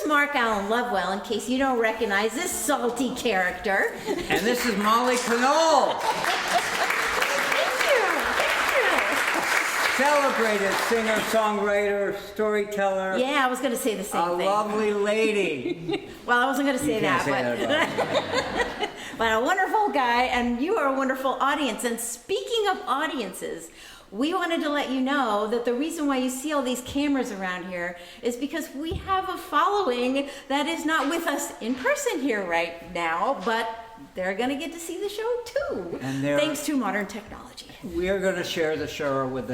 is Mark Allen Lovewell, in case you don't recognize this salty character. And this is Molly Conole. Celebrated singer, songwriter, storyteller. Yeah, I was going to say the same thing. A lovely lady. Well, I wasn't going to say that, but a wonderful guy, and you are a wonderful audience. And speaking of audiences, we wanted to let you know that the reason why you see all these cameras around here is because we have a following that is not with us in person here right now, but they're going to get to see the show too, thanks to modern technology. We are going to share the show with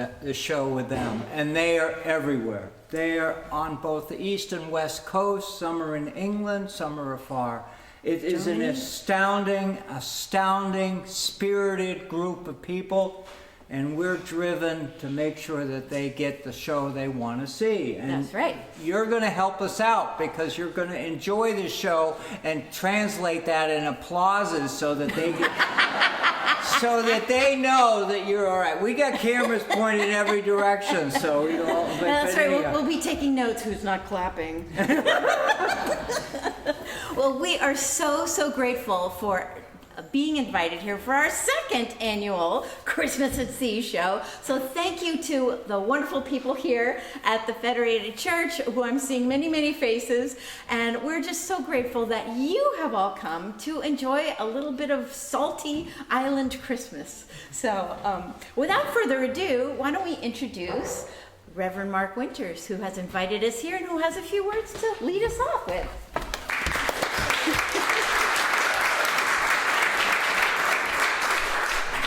them, and they are everywhere. They are on both the east and west coast. Some are in England, some are afar. It is an astounding, spirited group of people, and we're driven to make sure that they get the show they want to see. And that's right. You're going to help us out because you're going to enjoy the show and translate that in applauses so that they get, so that they know that you're all right. We got cameras pointed in every direction, so you know. That's right. We'll be taking notes. Who's not clapping? Well, we are so grateful for being invited here for our second annual Christmas at Sea show. So thank you to the wonderful people here at the Federated Church, who I'm seeing many faces, and we're just so grateful that you have all come to enjoy a little bit of salty island Christmas. So without further ado, why don't we introduce Reverend Mark Winters, who has invited us here and who has a few words to lead us off with.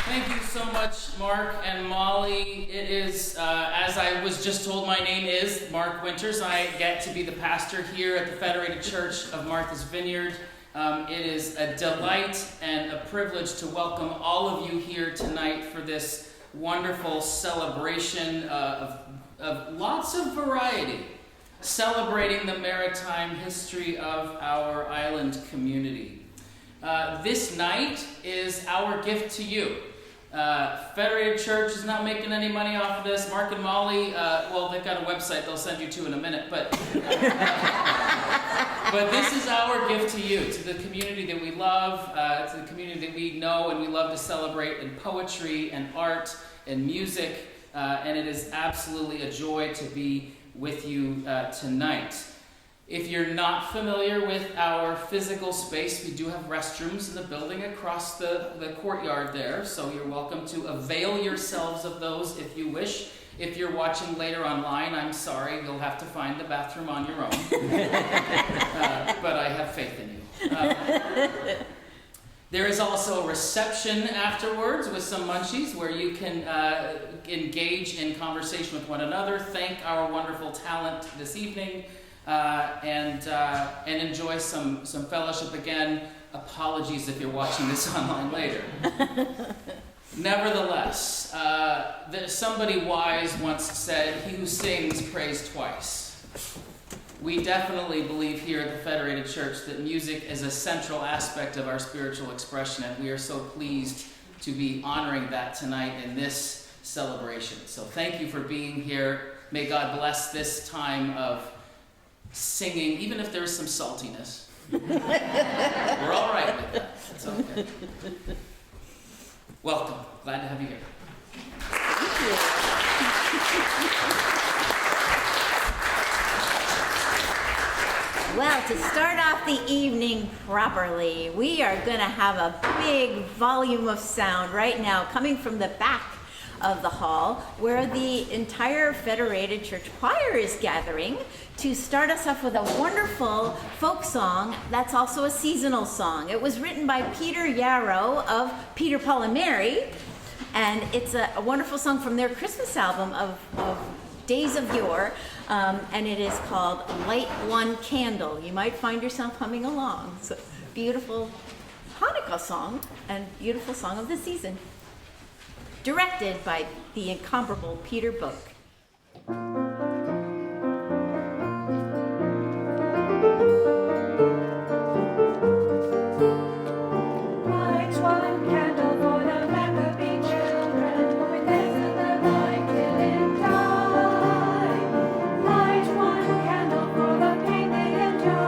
Thank you so much, Mark and Molly. It is, as I was just told, my name is Mark Winters. I get to be the pastor here at the Federated Church of Martha's Vineyard. It is a delight and a privilege to welcome all of you here tonight for this wonderful celebration of lots of variety, celebrating the maritime history of our island community. This night is our gift to you. Federated Church is not making any money off of this. Mark and Molly, well, they've got a website they'll send you to in a minute, but this is our gift to you, to the community that we love, to the community that we know and we love to celebrate in poetry and art and music, and it is absolutely a joy to be with you tonight. If you're not familiar with our physical space, we do have restrooms in the building across the courtyard there, so you're welcome to avail yourselves of those if you wish. If you're watching later online, I'm sorry, you'll have to find the bathroom on your own. But I have faith in you. There is also a reception afterwards with some munchies where you can engage in conversation with one another, thank our wonderful talent this evening, and enjoy some fellowship. Again, apologies if you're watching this online later. Nevertheless, somebody wise once said, "He who sings prays twice." We definitely believe here at the Federated Church that music is a central aspect of our spiritual expression, and we are so pleased to be honoring that tonight in this celebration. So thank you for being here. May God bless this time of singing, even if there's some saltiness. We're all right with that. It's okay. Welcome. Glad to have you here. Thank you. Well, to start off the evening properly, we are going to have a big volume of sound right now coming from the back of the hall, where the entire Federated Church Choir is gathering to start us off with a wonderful folk song that's also a seasonal song. It was written by Peter Yarrow of Peter, Paul, and Mary, and it's a wonderful song from their Christmas album of Days of Yore, and it is called Light One Candle. You might find yourself humming along. It's a beautiful Hanukkah song and beautiful song of the season. Directed by the incomparable Peter Book. Light one candle for the pain they endure.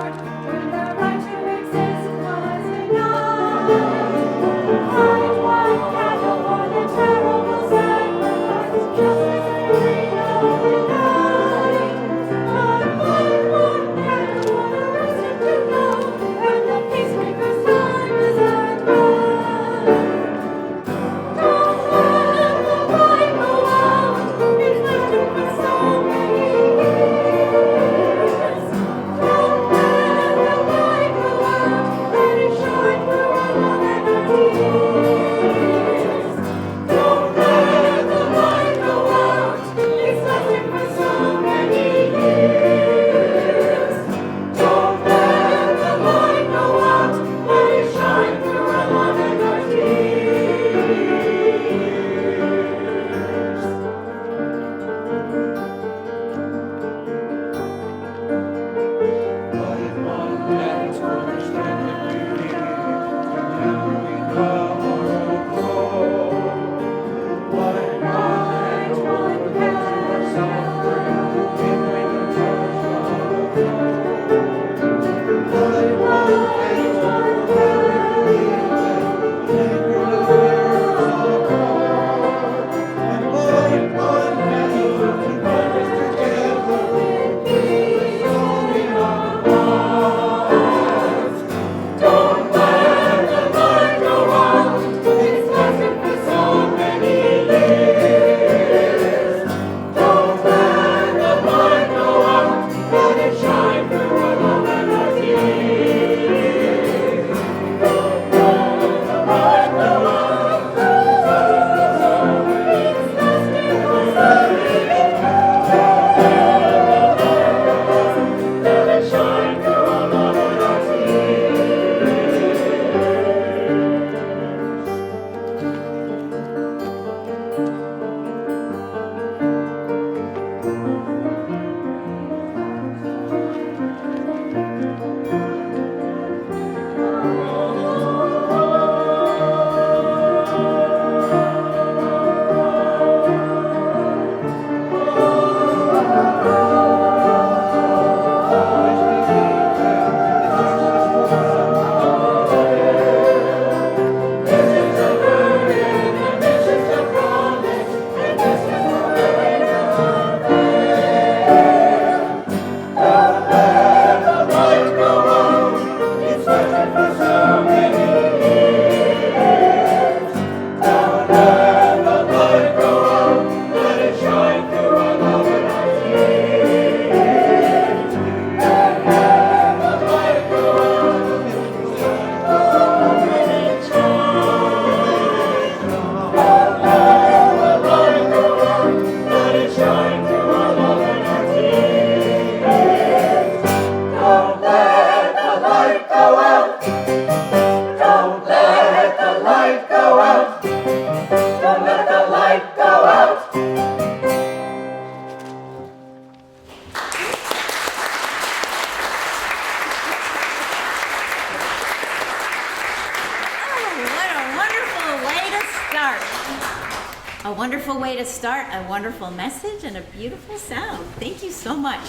A wonderful way to start, a wonderful message, and a beautiful sound. Thank you so much.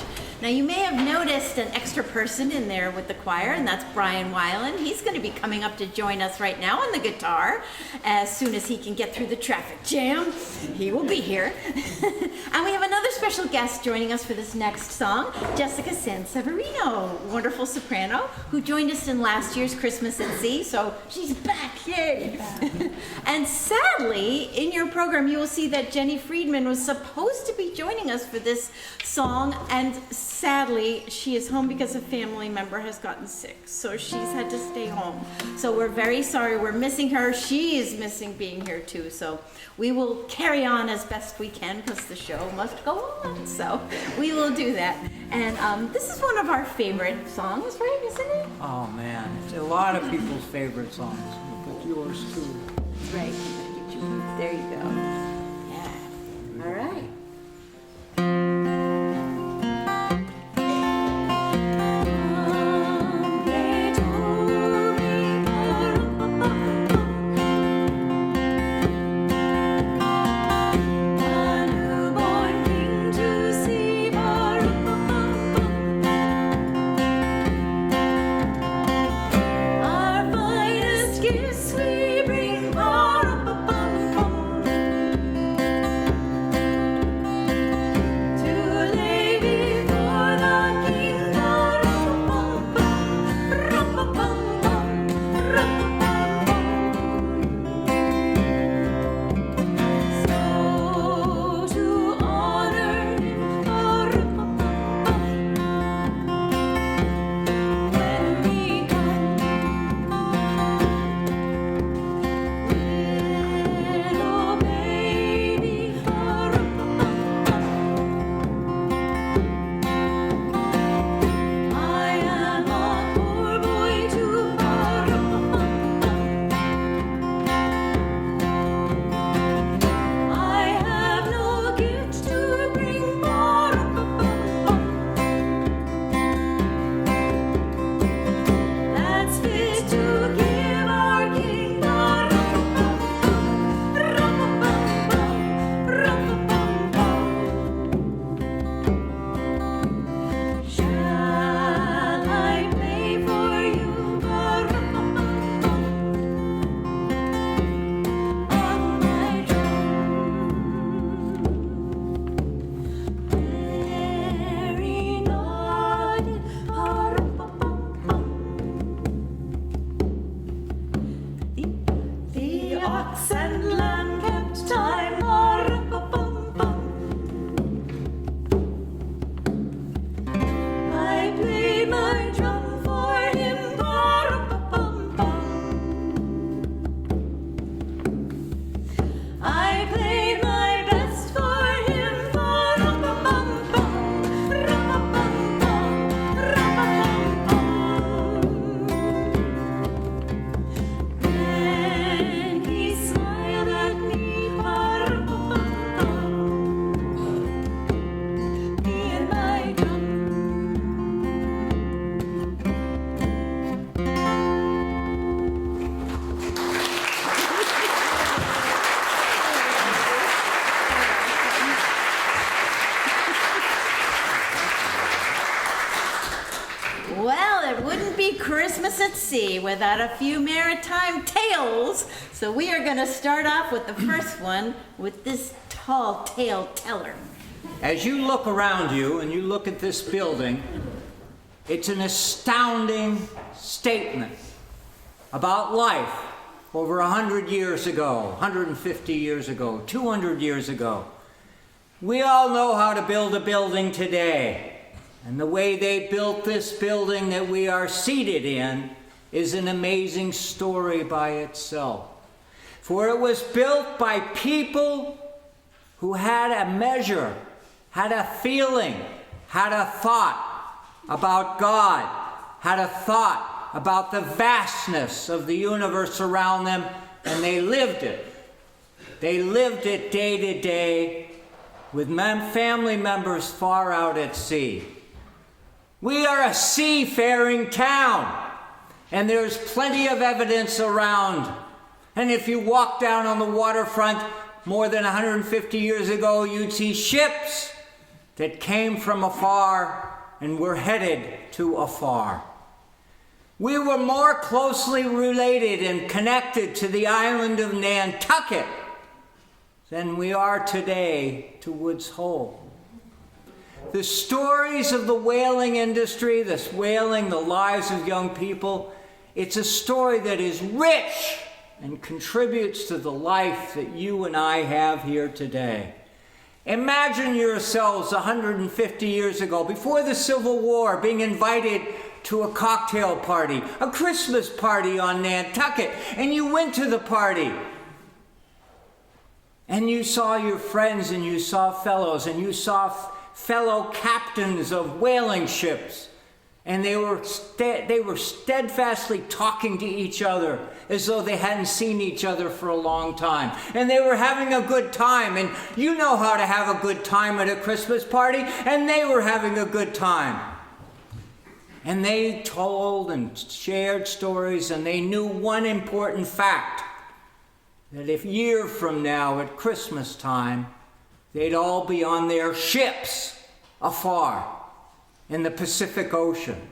Now, you may have noticed an extra person in there with the choir, and that's Brian Weiland. He's going to be coming up to join us right now on the guitar. As soon as he can get through the traffic jam, he will be here. And we have another special guest joining us for this next song, Jessica Sanseverino, wonderful soprano, who joined us in last year's Christmas at Sea, so she's back, yay! And sadly, in your program, you will see that Jenny Friedman was supposed to be joining us for this song, and sadly, she is home because a family member has gotten sick, so she's had to stay home. So we're very sorry, we're missing her. She is missing being here too, so we will carry on as best we can because the show must go on, so we will do that. And this is one of our favorite songs, right, isn't it? Oh man, it's a lot of people's favorite songs, but yours too. That's right. There you go. Yeah. All right. Christmas at Sea without a few maritime tales. So we are going to start off with the first one with this tall tale teller. As you look around you and you look at this building, it's an astounding statement about life over 100 years ago, 150 years ago, 200 years ago. We all know how to build a building today. And the way they built this building that we are seated in is an amazing story by itself. For it was built by people who had a measure, had a feeling, had a thought about God, had a thought about the vastness of the universe around them, and they lived it. They lived it day to day with family members far out at sea. We are a seafaring town, and there's plenty of evidence around. And if you walk down on the waterfront, more than 150 years ago, you'd see ships that came from afar and were headed to afar. We were more closely related and connected to the island of Nantucket than we are today to Woods Hole. The stories of the whaling industry, this whaling, the lives of young people, it's a story that is rich and contributes to the life that you and I have here today. Imagine yourselves 150 years ago, before the Civil War, being invited to a cocktail party, a Christmas party on Nantucket, and you went to the party. And you saw your friends, and you saw fellows, and you saw fellow captains of whaling ships. And they were steadfastly talking to each other as though they hadn't seen each other for a long time. And they were having a good time. And you know how to have a good time at a Christmas party. And they were having a good time. And they told and shared stories, and they knew one important fact, that if a year from now at Christmas time, they'd all be on their ships afar in the Pacific Ocean.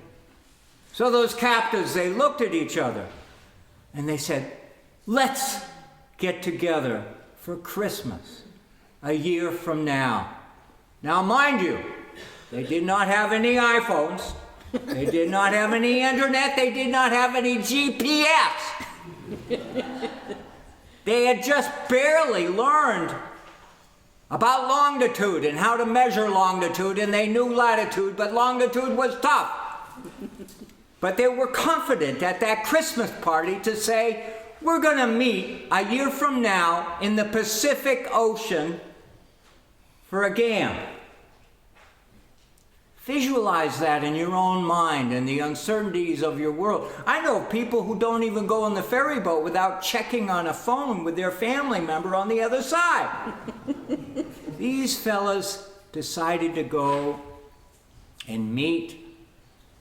So those captives, they looked at each other and they said, let's get together for Christmas a year from now. Now, mind you, they did not have any iPhones. They did not have any internet. They did not have any GPS. They had just barely learned about longitude and how to measure longitude, and they knew latitude, but longitude was tough. But they were confident at that Christmas party to say, we're going to meet a year from now in the Pacific Ocean for a game. Visualize that in your own mind and the uncertainties of your world. I know people who don't even go on the ferry boat without checking on a phone with their family member on the other side. These fellas decided to go and meet.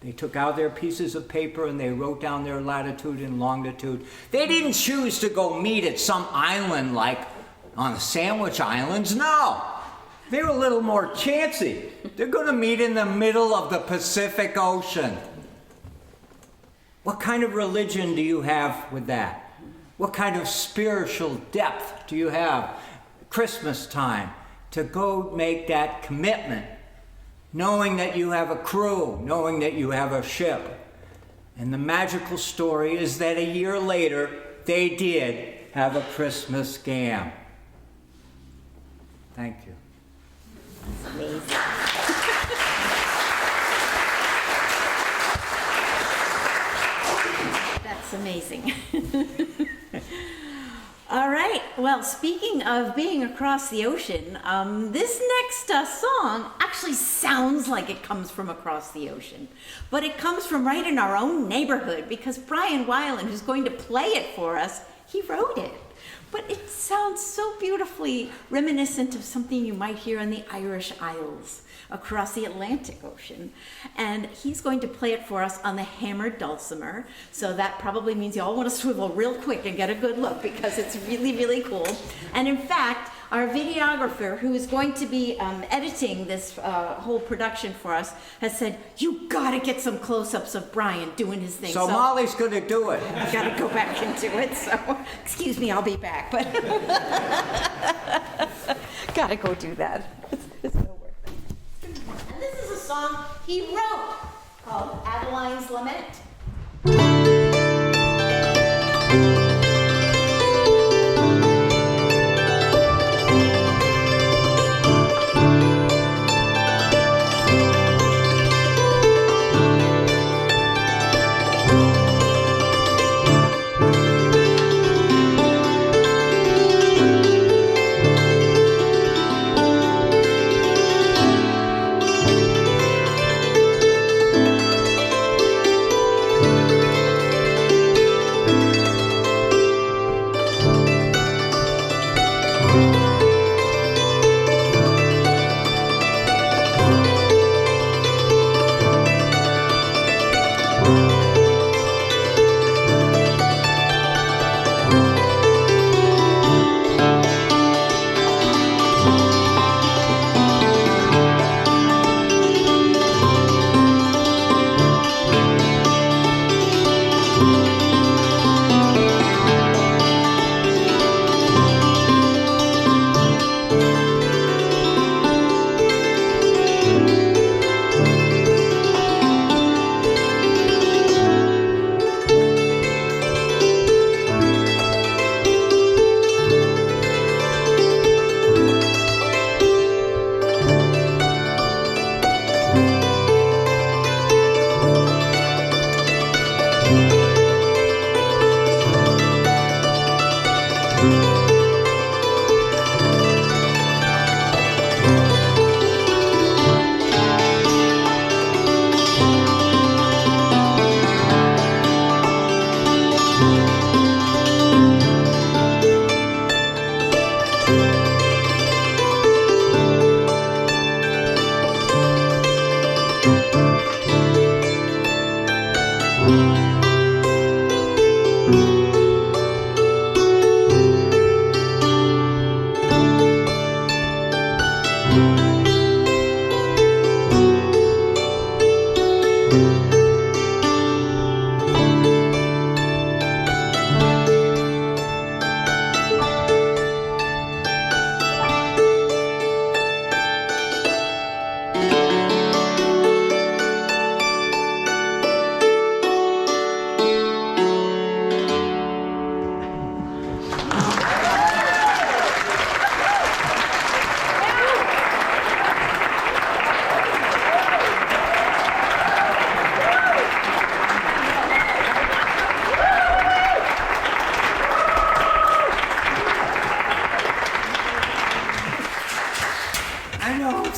They took out their pieces of paper and they wrote down their latitude and longitude. They didn't choose to go meet at some island like on the Sandwich Islands. No. They're a little more chancy. They're going to meet in the middle of the Pacific Ocean. What kind of religion do you have with that? What kind of spiritual depth do you have Christmas time to go make that commitment, knowing that you have a crew, knowing that you have a ship? And the magical story is that a year later, they did have a Christmas scam. Thank you. That's amazing. That's amazing. All right. Well, speaking of being across the ocean, this next song actually sounds like it comes from across the ocean, but it comes from right in our own neighborhood because Brian Weiland, who's going to play it for us, he wrote it. But it sounds so beautifully reminiscent of something you might hear in the Irish Isles across the Atlantic Ocean. And he's going to play it for us on the hammered dulcimer. So that probably means you all want to swivel real quick and get a good look because it's really, really cool. And in fact, our videographer, who is going to be editing this whole production for us, has said, you gotta get some close-ups of Brian doing his thing. So Molly's gonna do it. I gotta go back into it, so excuse me, I'll be back, but gotta go do that. It's well worth it. And this is a song he wrote called Adeline's Lament.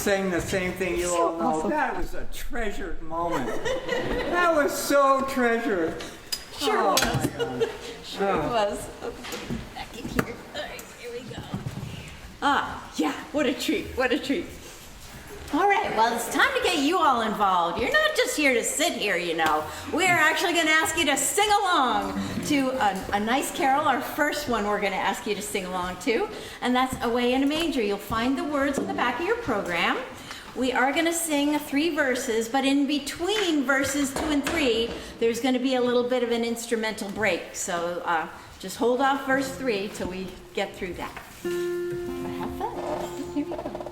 saying the same thing you all know. Awesome. That was a treasured moment. That was so treasured. Sure was. My God. Sure was. Back in here. All right, here we go. Ah, yeah, what a treat, what a treat. All right, well, it's time to get you all involved. You're not just here to sit here, you know. We are actually going to ask you to sing along to a nice carol, our first one we're going to ask you to sing along to, and that's Away in a Manger. You'll find the words in the back of your program. We are going to sing 3 verses, but in between verses 2 and 3, there's going to be a little bit of an instrumental break. So just hold off verse 3 till we get through that. But have fun. Here we go.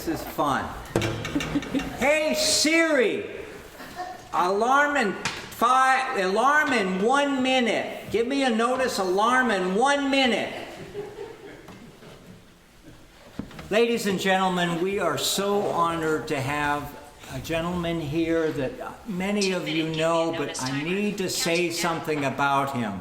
This is fun. Hey Siri, alarm in 1 minute. Give me a notice alarm in 1 minute. Ladies and gentlemen, we are so honored to have a gentleman here that many of you know, but I need to say something about him.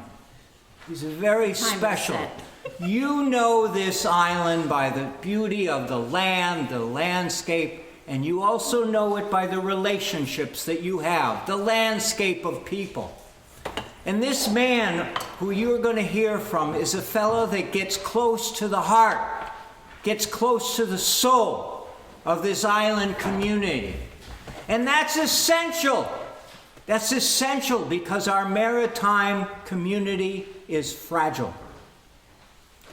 He's very special. You know this island by the beauty of the land, the landscape, and you also know it by the relationships that you have, the landscape of people. And this man who you're going to hear from is a fellow that gets close to the heart, gets close to the soul of this island community. And that's essential. That's essential because our maritime community is fragile.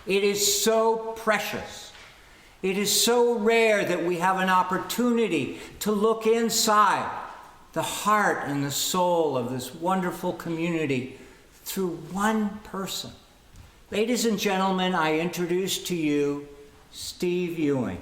It is so precious. It is so rare that we have an opportunity to look inside the heart and the soul of this wonderful community through one person. Ladies and gentlemen, I introduce to you Steve Ewing.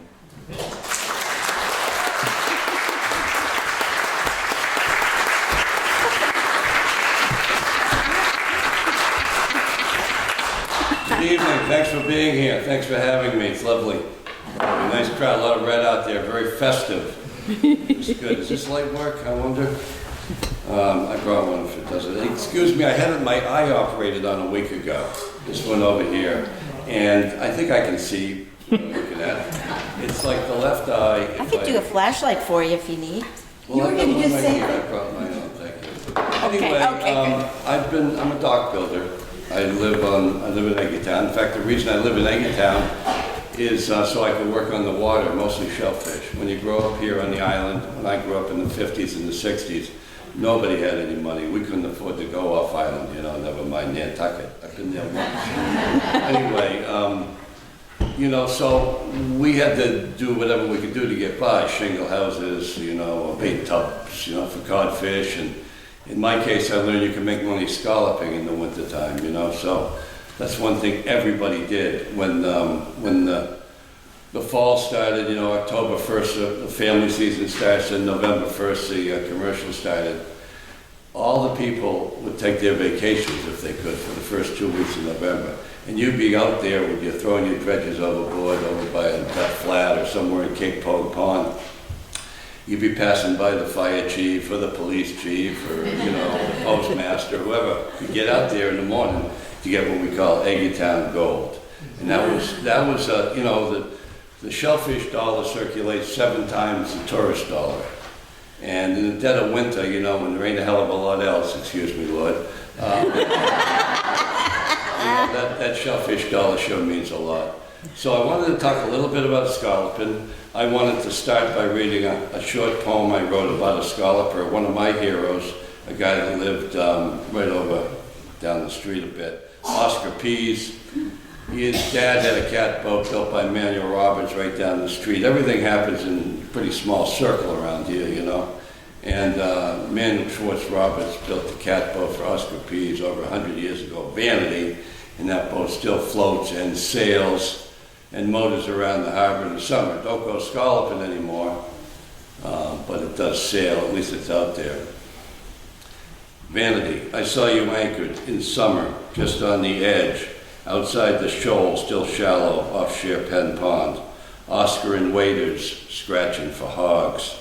Good evening. Thanks for being here. Thanks for having me. It's lovely. Nice crowd. A lot of red out there. Very festive. It's good. Is this light work? I wonder. I brought one if it doesn't. Excuse me. I had my eye operated on a week ago. This one over here, and I think I can see. What I'm looking at. It's like the left eye. I could do a flashlight for you if you need. Well, You were going to just say that. I brought my own. Thank you. Anyway, okay. I'm a dock builder. I live in Edgartown. In fact, the reason I live in Edgartown is so I can work on the water, mostly shellfish. When you grow up here on the island, when I grew up in the 50s and the 60s, nobody had any money. We couldn't afford to go off island, never mind Nantucket. I've been there once. Anyway, so we had to do whatever we could do to get by. Shingle houses, bait tubs, for codfish. And in my case, I learned you can make money scalloping in the wintertime, so that's one thing everybody did. When the fall started, October 1st, the family season starts, and November 1st, the commercial started. All the people would take their vacations if they could for the first 2 weeks of November. And you'd be out there with you throwing your dredges overboard over by a flat or somewhere in Cape Pogue Pond. You'd be passing by the fire chief or the police chief or, the postmaster, whoever. You get out there in the morning to get what we call Edgartown gold. And that was the shellfish dollar circulates 7 times the tourist dollar. And in the dead of winter, when there ain't a hell of a lot else, excuse me, Lord, that shellfish dollar sure means a lot. So I wanted to talk a little bit about scalloping. I wanted to start by reading a short poem I wrote about a scalloper, one of my heroes, a guy that lived right over down the street a bit, Oscar Pease. His dad had a catboat built by Manuel Roberts right down the street. Everything happens in a pretty small circle around here, And Manuel Schwartz Roberts built the catboat for Oscar Pease over 100 years ago, Vanity, and that boat still floats and sails and motors around the harbor in the summer. Don't go scalloping anymore, but it does sail, at least it's out there. Vanity, I saw you anchored in summer, just on the edge, outside the shoal, still shallow, off Pen Pond. Oscar and waders scratching for hogs.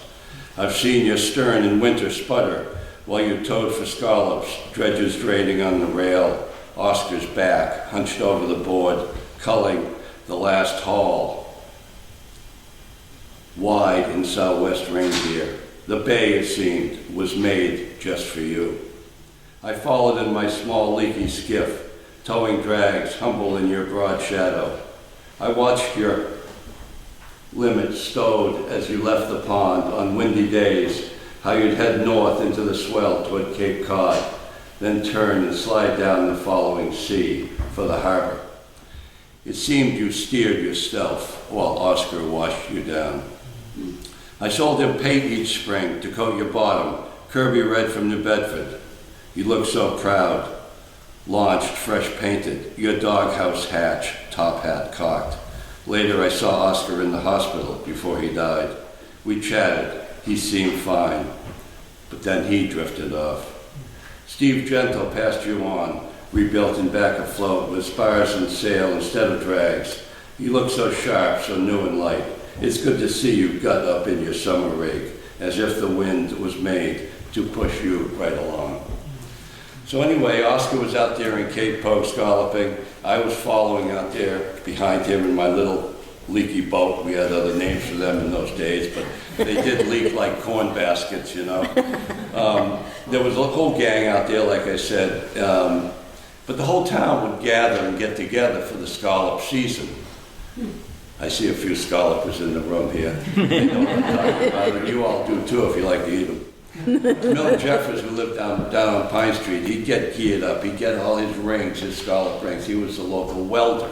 I've seen your stern in winter sputter while you towed for scallops, dredges draining on the rail, Oscar's back, hunched over the board, culling the last haul. Wide in southwest reindeer, the bay, it seemed, was made just for you. I followed in my small leaky skiff, towing drags, humble in your broad shadow. I watched your limit stowed as you left the pond on windy days, how you'd head north into the swell toward Cape Cod, then turn and slide down the following sea for the harbor. It seemed you steered yourself while Oscar washed you down. I sold him paint each spring to coat your bottom, Kirby red from New Bedford. You looked so proud, launched fresh painted, your doghouse hatch, top hat cocked. Later, I saw Oscar in the hospital before he died. We chatted. He seemed fine, but then he drifted off. Steve Gentle passed you on, rebuilt and back afloat with spars and sail instead of drags. You look so sharp, so new and light. It's good to see you gut up in your summer rig, as if the wind was made to push you right along. So anyway, Oscar was out there in Cape Poe scalloping. I was following out there behind him in my little leaky boat. We had other names for them in those days, but they did leak like corn baskets, you know. There was a whole gang out there, like I said, but the whole town would gather and get together for the scallop season. I see a few scallopers in the room here. They know what I'm talking about, and you all do too if you like to eat them. Milton Jeffers, who lived down on Pine Street, he'd get geared up. He'd get all his rings, his scallop rings. He was a local welder.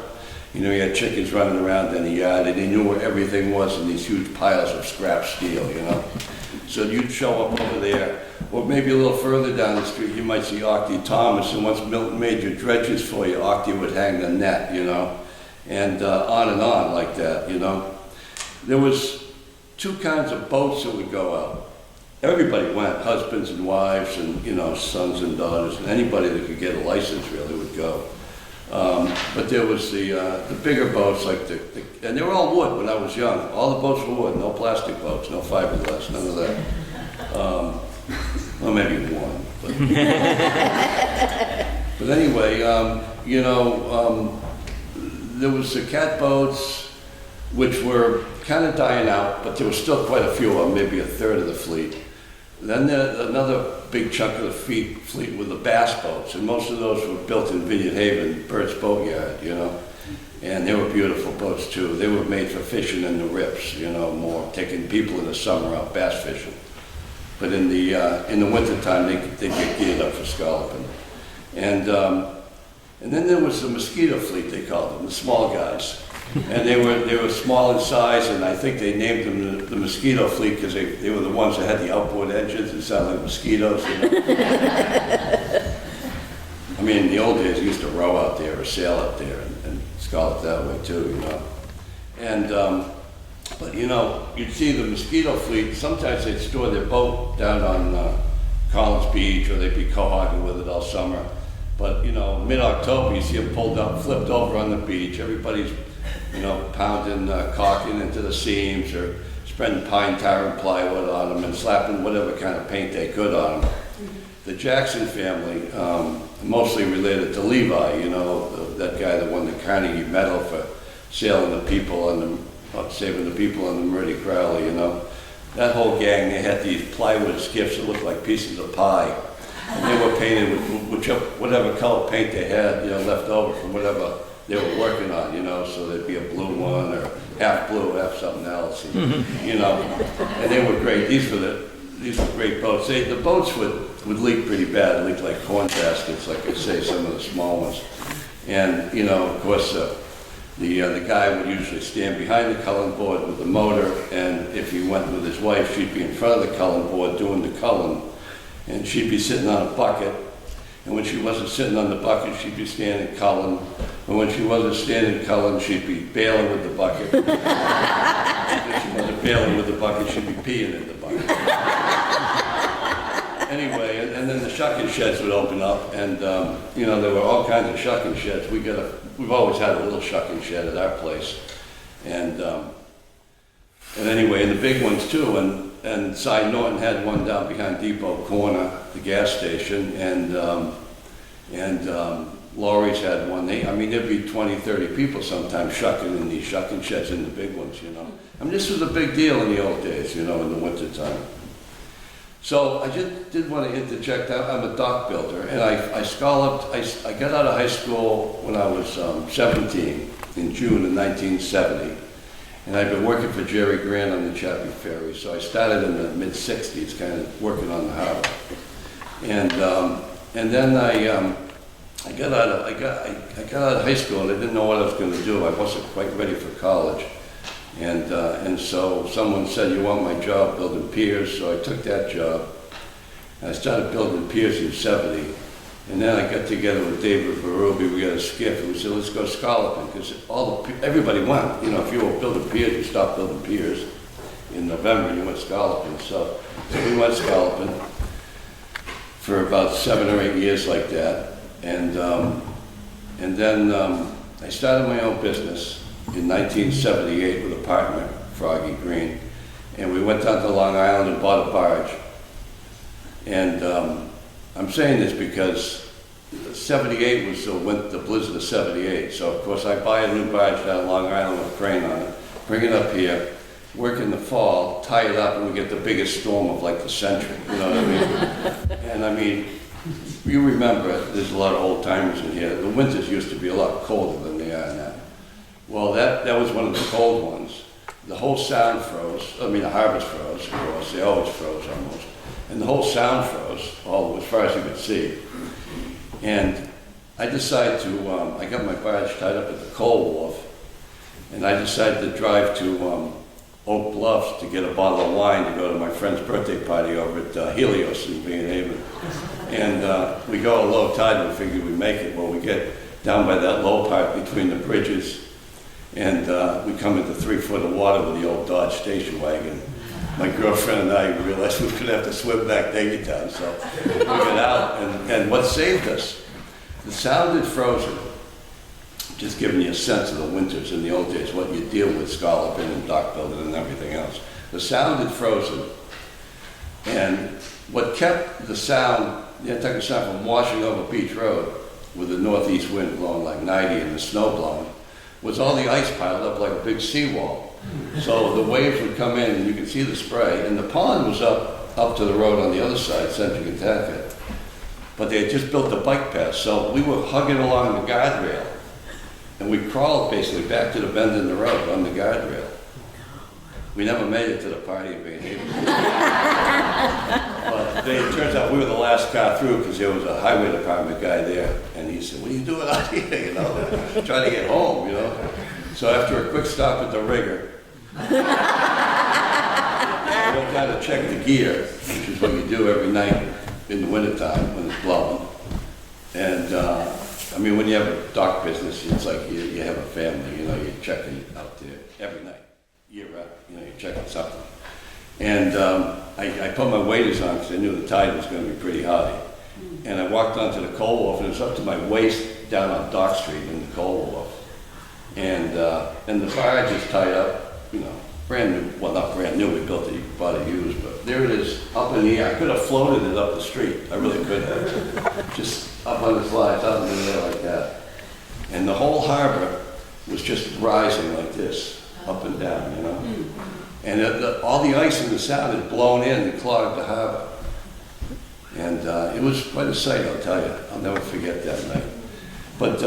You know, he had chickens running around in the yard, and he knew where everything was in these huge piles of scrap steel, you know. So you'd show up over there, or maybe a little further down the street, you might see Octy Thomas, and once Milton made your dredges for you, Octy would hang the net, you know, and on like that, you know. There was two kinds of boats that would go out. Everybody went, husbands and wives and, you know, sons and daughters, and anybody that could get a license really would go. But there was the bigger boats, like and they were all wood when I was young. All the boats were wood, no plastic boats, no fiberglass, none of that. Well, maybe one. But anyway, you know, there was the cat boats, which were kind of dying out, but there was still quite a few of them, maybe a third of the fleet. Then another big chunk of the fleet were the bass boats, and most of those were built in Vineyard Haven, Bert's Boatyard, you know. And they were beautiful boats too. They were made for fishing in the rips, you know, more taking people in the summer out bass fishing. But in the wintertime, they get geared up for scalloping. And then there was the mosquito fleet, they called them, the small guys. And they were small in size, and I think they named them the mosquito fleet because they were the ones that had the outboard engines that sounded like mosquitoes. You know? I mean, in the old days, you used to row out there or sail out there and scallop that way too, you know. And but you know, you'd see the mosquito fleet. Sometimes they'd store their boat down on Collins Beach, or they'd be cohogging with it all summer. But you know, mid-October, you see them pulled up, flipped over on the beach. Everybody's, you know, pounding caulking into the seams, or spreading pine tar and plywood on them, and slapping whatever kind of paint they could on them. The Jackson family, mostly related to Levi, you know, that guy that won the Carnegie Medal for saving the people on the Murdy Crowley, you know. That whole gang, they had these plywood skiffs that looked like pieces of pie. And they were painted with whatever color paint they had, you know, left over from whatever they were working on, you know, so there'd be a blue one or half blue, half something else, and, you know, and they were great. These were great boats. The boats would leak pretty bad, leak like corn baskets, like I say, some of the small ones. And, you know, of course, the guy would usually stand behind the culling board with the motor, and if he went with his wife, she'd be in front of the culling board doing the culling, and she'd be sitting on a bucket. And when she wasn't sitting on the bucket, she'd be standing culling. And when she wasn't standing culling, she'd be bailing with the bucket. If she wasn't bailing with the bucket, she'd be peeing in the bucket. Anyway, and then the shucking sheds would open up, and you know, there were all kinds of shucking sheds. We've always had a little shucking shed at our place, and anyway, and the big ones too. And Cy Norton had one down behind Depot Corner, the gas station, and Laurie's had one. I mean, there'd be 20, 30 people sometimes shucking in these shucking sheds in the big ones, you know. I mean, this was a big deal in the old days, you know, in the wintertime. So I just did want to interject. I'm a dock builder, and I scalloped. I got out of high school when I was 17 in June of 1970. And I'd been working for Jerry Grant on the Chappie Ferry, so I started in the mid-60s, kind of working on the harbor. And then I got out of high school, and I didn't know what I was going to do. I wasn't quite ready for college. And so someone said, "You want my job building piers?" So I took that job. And I started building piers in '70. And then I got together with David Berube, we got a skiff, and we said, let's go scalloping, because everybody went. You know, if you were building piers, you stopped building piers. In November, you went scalloping. So we went scalloping for about 7 or 8 years like that. And then I started my own business in 1978 with a partner, Froggy Green. And we went down to Long Island and bought a barge. And I'm saying this because 78 was the blizzard of 78. So of course I buy a new barge down at Long Island with a crane on it, bring it up here, work in the fall, tie it up, and we get the biggest storm of like the century, you know what I mean? And I mean, you remember, there's a lot of old timers in here, the winters used to be a lot colder than they are now. Well, that was one of the cold ones. The whole sound froze, I mean the harbors froze, of course, they always froze almost. And the whole sound froze, all as far as you could see. And I decided to, I got my barge tied up at the coal wharf, and I decided to drive to Oak Bluffs to get a bottle of wine to go to my friend's birthday party over at Helios in Green Haven. And we go at low tide and we figured we'd make it. Well, we get down by that low part between the bridges, and we come into 3 foot of water with the old Dodge station wagon. My girlfriend and I realized we were going to have to swim back to Edgartown, so we got out. And what saved us, the sound had frozen. Just giving you a sense of the winters in the old days, what you deal with, scalloping and dock building and everything else. The sound had frozen, and what kept the sound, the Nantucket Sound, from washing over Beach Road with the northeast wind blowing like 90 and the snow blowing, was all the ice piled up like a big seawall. So the waves would come in and you could see the spray, and the pond was up to the road on the other side, Central Kentucky. But they had just built the bike path, so we were hugging along the guardrail. And we crawled basically back to the bend in the road on the guardrail. We never made it to the party in Green Haven. But it turns out we were the last car through because there was a highway department guy there. And he said, what are you doing out here, you know? Trying to get home, you know? So after a quick stop at the rigger, I went down to check the gear, which is what you do every night in the wintertime when it's blowing. And I mean, when you have a dock business, it's like you have a family, you know, you're checking out there every night, year round, you know, you're checking something. And I put my waders on because I knew the tide was going to be pretty high. And I walked onto the coal wharf, and it was up to my waist down on Dock Street in the coal wharf. And the barge is tied up, you know, brand new, well, not brand new, we built it, bought it used, but there it is, up in the air. I could have floated it up the street, I really could have. Just up on the slides, out in the air like that. And the whole harbor was just rising like this, up and down, you know? And all the ice in the sound had blown in and clogged the harbor. And it was quite a sight, I'll tell you. I'll never forget that night. But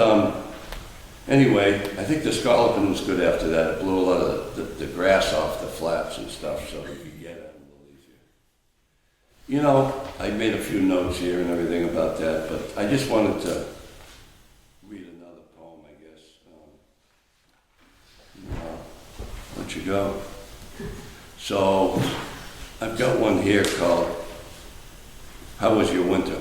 anyway, I think the scalloping was good after that. It blew a lot of the grass off the flats and stuff, so you could get it a little easier. You know, I made a few notes here and everything about that, but I just wanted to read another poem, I guess. Let you go. So, I've got one here called, How Was Your Winter?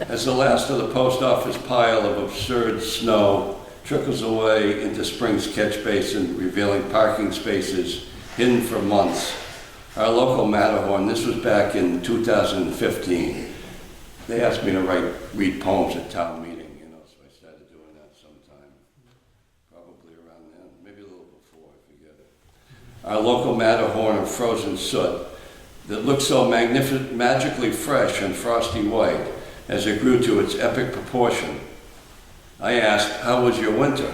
As the last of the post office pile of absurd snow trickles away into spring's catch basin, revealing parking spaces hidden for months, our local Matterhorn, this was back in 2015, they asked me to read poems at town meeting, you know, so I started doing that sometime, probably around then, maybe a little before, I forget it. Our local Matterhorn of frozen soot that looked so magically fresh and frosty white as it grew to its epic proportion. I asked, how was your winter?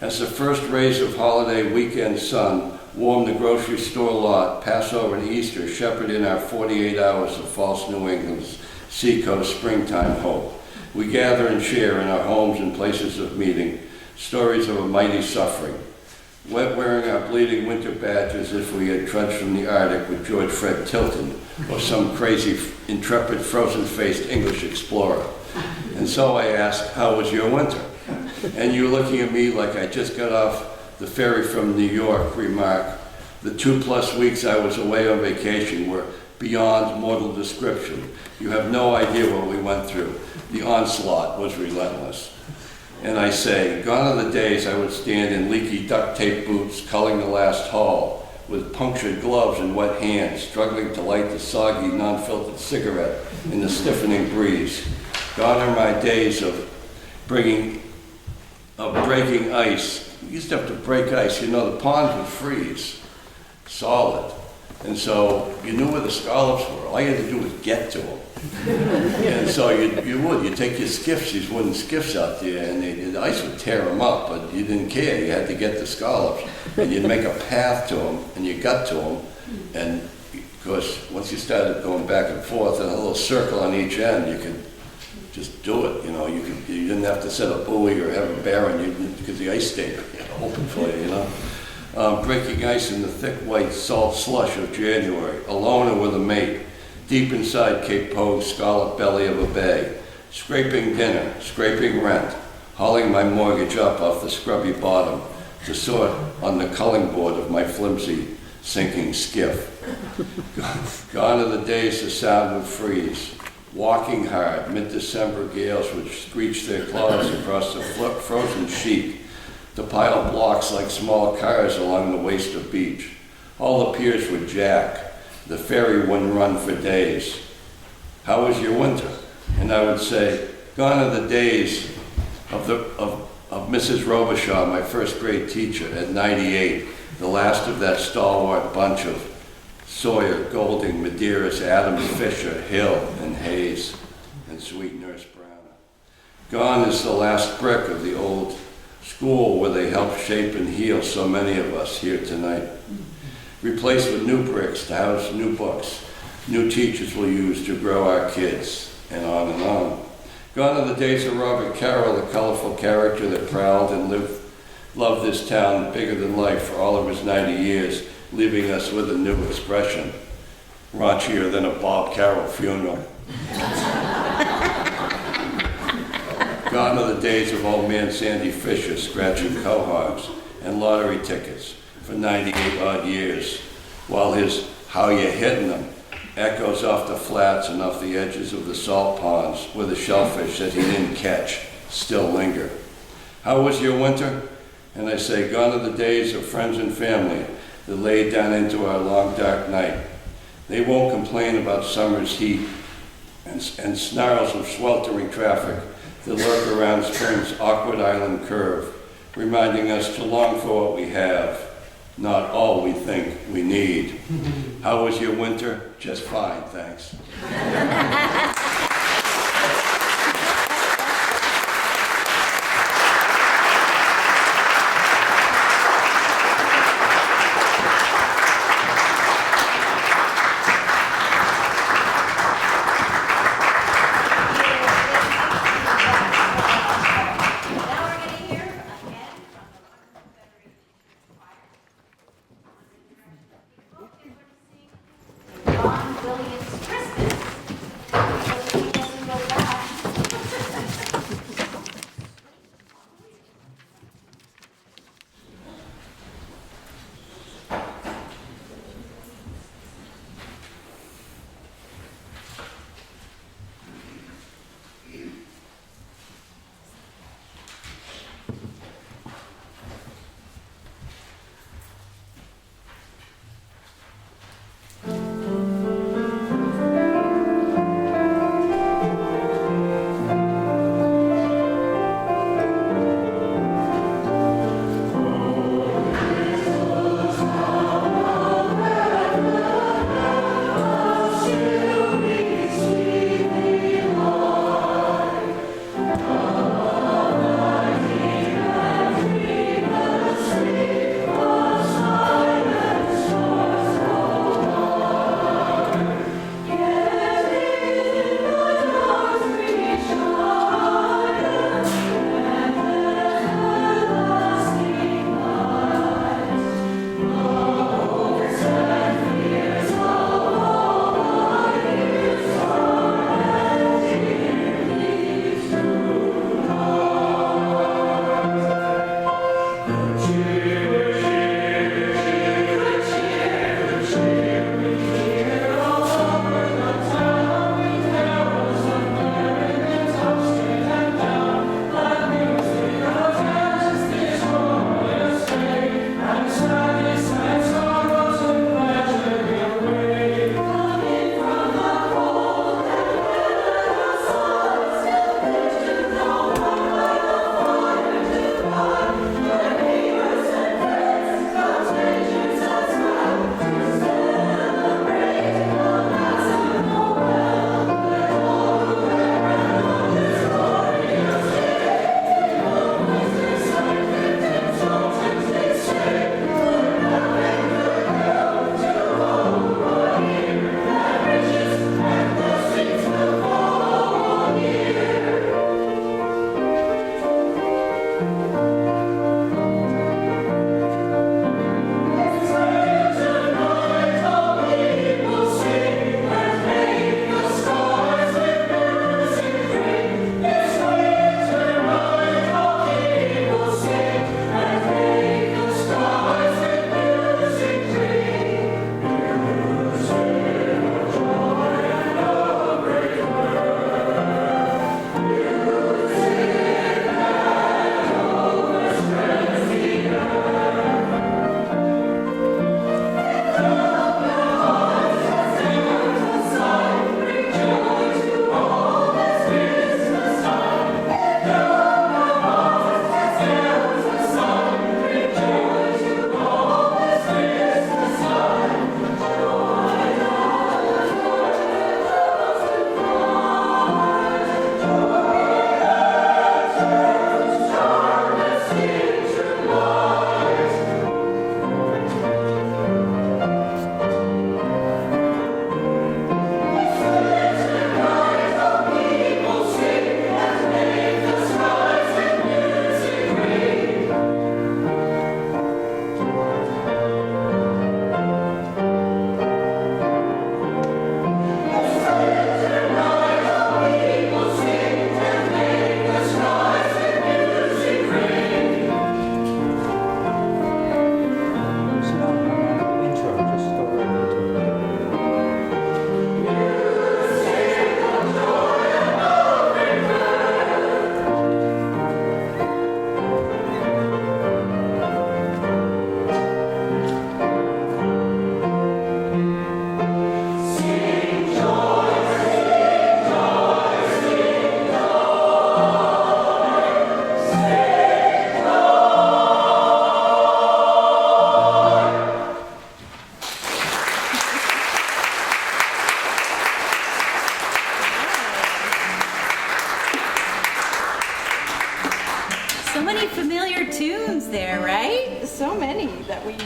As the first rays of holiday weekend sun warmed the grocery store lot, Passover and Easter shepherd in our 48 hours of false New England's seacoast springtime hope. We gather and share in our homes and places of meeting stories of a mighty suffering, wet wearing our bleeding winter badges as if we had trudged from the Arctic with George Fred Tilton or some crazy, intrepid, frozen-faced English explorer. And so I asked, how was your winter? And you looking at me like I just got off the ferry from New York remark, the 2+ weeks I was away on vacation were beyond mortal description. You have no idea what we went through. The onslaught was relentless. And I say, gone are the days I would stand in leaky duct tape boots, culling the last haul, with punctured gloves and wet hands, struggling to light the soggy, non-filtered cigarette in the stiffening breeze. Gone are my days of breaking ice. We used to have to break ice. You know, the pond would freeze, solid. And so you knew where the scallops were. All you had to do was get to them. And so you'd take your skiffs, these wooden skiffs out there, and the ice would tear them up, but you didn't care. You had to get the scallops. And you'd make a path to them, and you got to them. And of course, once you started going back and forth in a little circle on each end, you could just do it. You know, you didn't have to set a buoy or have a bearing because the ice stayed open for you, you know. Breaking ice in the thick white salt slush of January, alone or with a mate, deep inside Cape Pogue's scarlet belly of a bay, scraping dinner, scraping rent, hauling my mortgage up off the scrubby bottom to sort on the culling board of my flimsy sinking skiff. Gone are the days the sound would freeze. Walking hard, mid-December gales would screech their claws across the frozen sheet to pile blocks like small cars along the waste of beach. All the piers would jack. The ferry wouldn't run for days. How was your winter? And I would say, gone are the days of Mrs. Robichaud, my first grade teacher, at 98, the last of that stalwart bunch of Sawyer, Golding, Medeiros, Adams, Fisher, Hill, and Hayes, and sweet Nurse Brown. Gone is the last brick of the old school where they helped shape and heal so many of us here tonight. Replaced with new bricks to house new books, new teachers will use to grow our kids, and on and on. Gone are the days of Robert Carroll, the colorful character that prowled and loved this town bigger than life for all of his 90 years, leaving us with a new expression, raunchier than a Bob Carroll funeral. Gone are the days of old man Sandy Fisher scratching cohogs and lottery tickets for 98 odd years, while his "How You Hitting 'Em" echoes off the flats and off the edges of the salt ponds where the shellfish that he didn't catch still linger. How was your winter? And I say, gone are the days of friends and family that laid down into our long dark night. They won't complain about summer's heat and snarls of sweltering traffic that lurk around spring's awkward island curve, reminding us to long for what we have, not all we think we need. How was your winter? Just fine, thanks.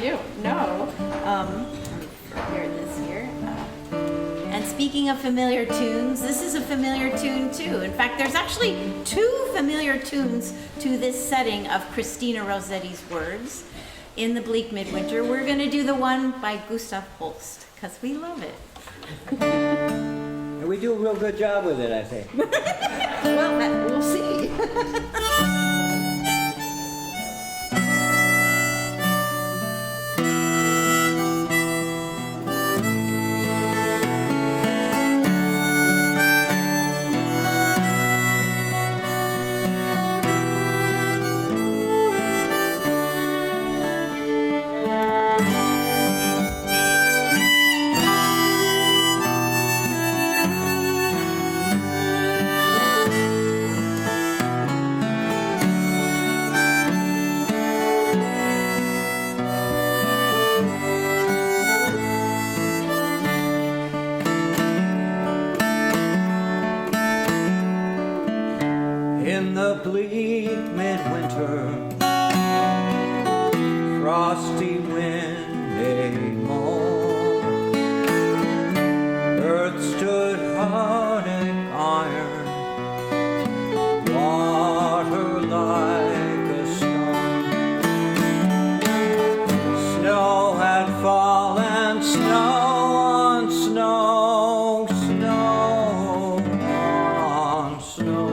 don't know. Prepare this here. And speaking of familiar tunes, this is a familiar tune too. In fact, there's actually 2 familiar tunes to this setting of Christina Rossetti's words. In the bleak midwinter, we're going to do the one by Gustav Holst, because we love it. And we do a real good job with it, I think. Well, we'll see. In the bleak midwinter, frosty windy morn, earth stood hard and iron, water like a stone. Snow had fallen, snow on snow, snow on snow.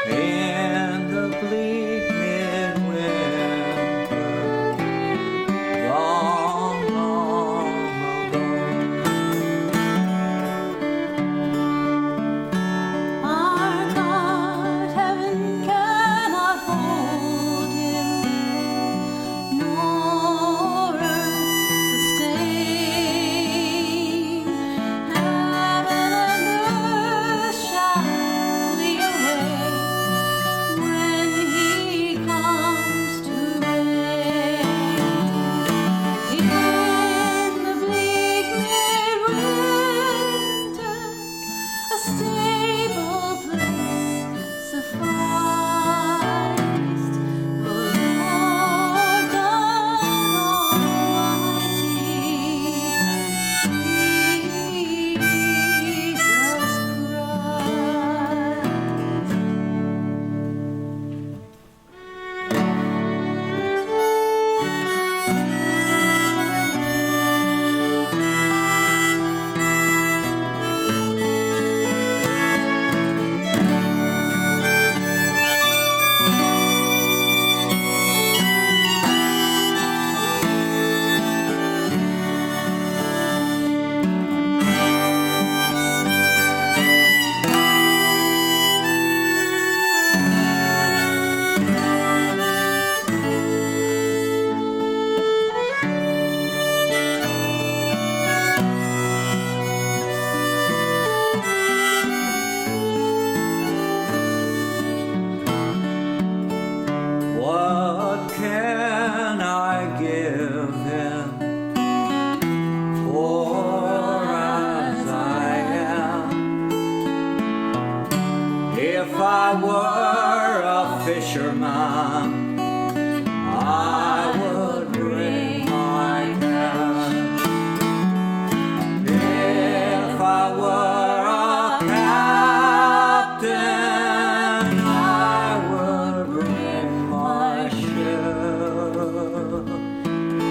In the bleak midwinter, long, long ago. Our God, heaven cannot hold him, nor earth sustain. Heaven and earth shall flee away when he comes to reign. In the bleak midwinter, a stable place sufficed. The Lord God Almighty, Jesus Christ. What can I give him for as I am? If I were a fisherman, I would bring my cash. If I were a captain, I would bring my ship.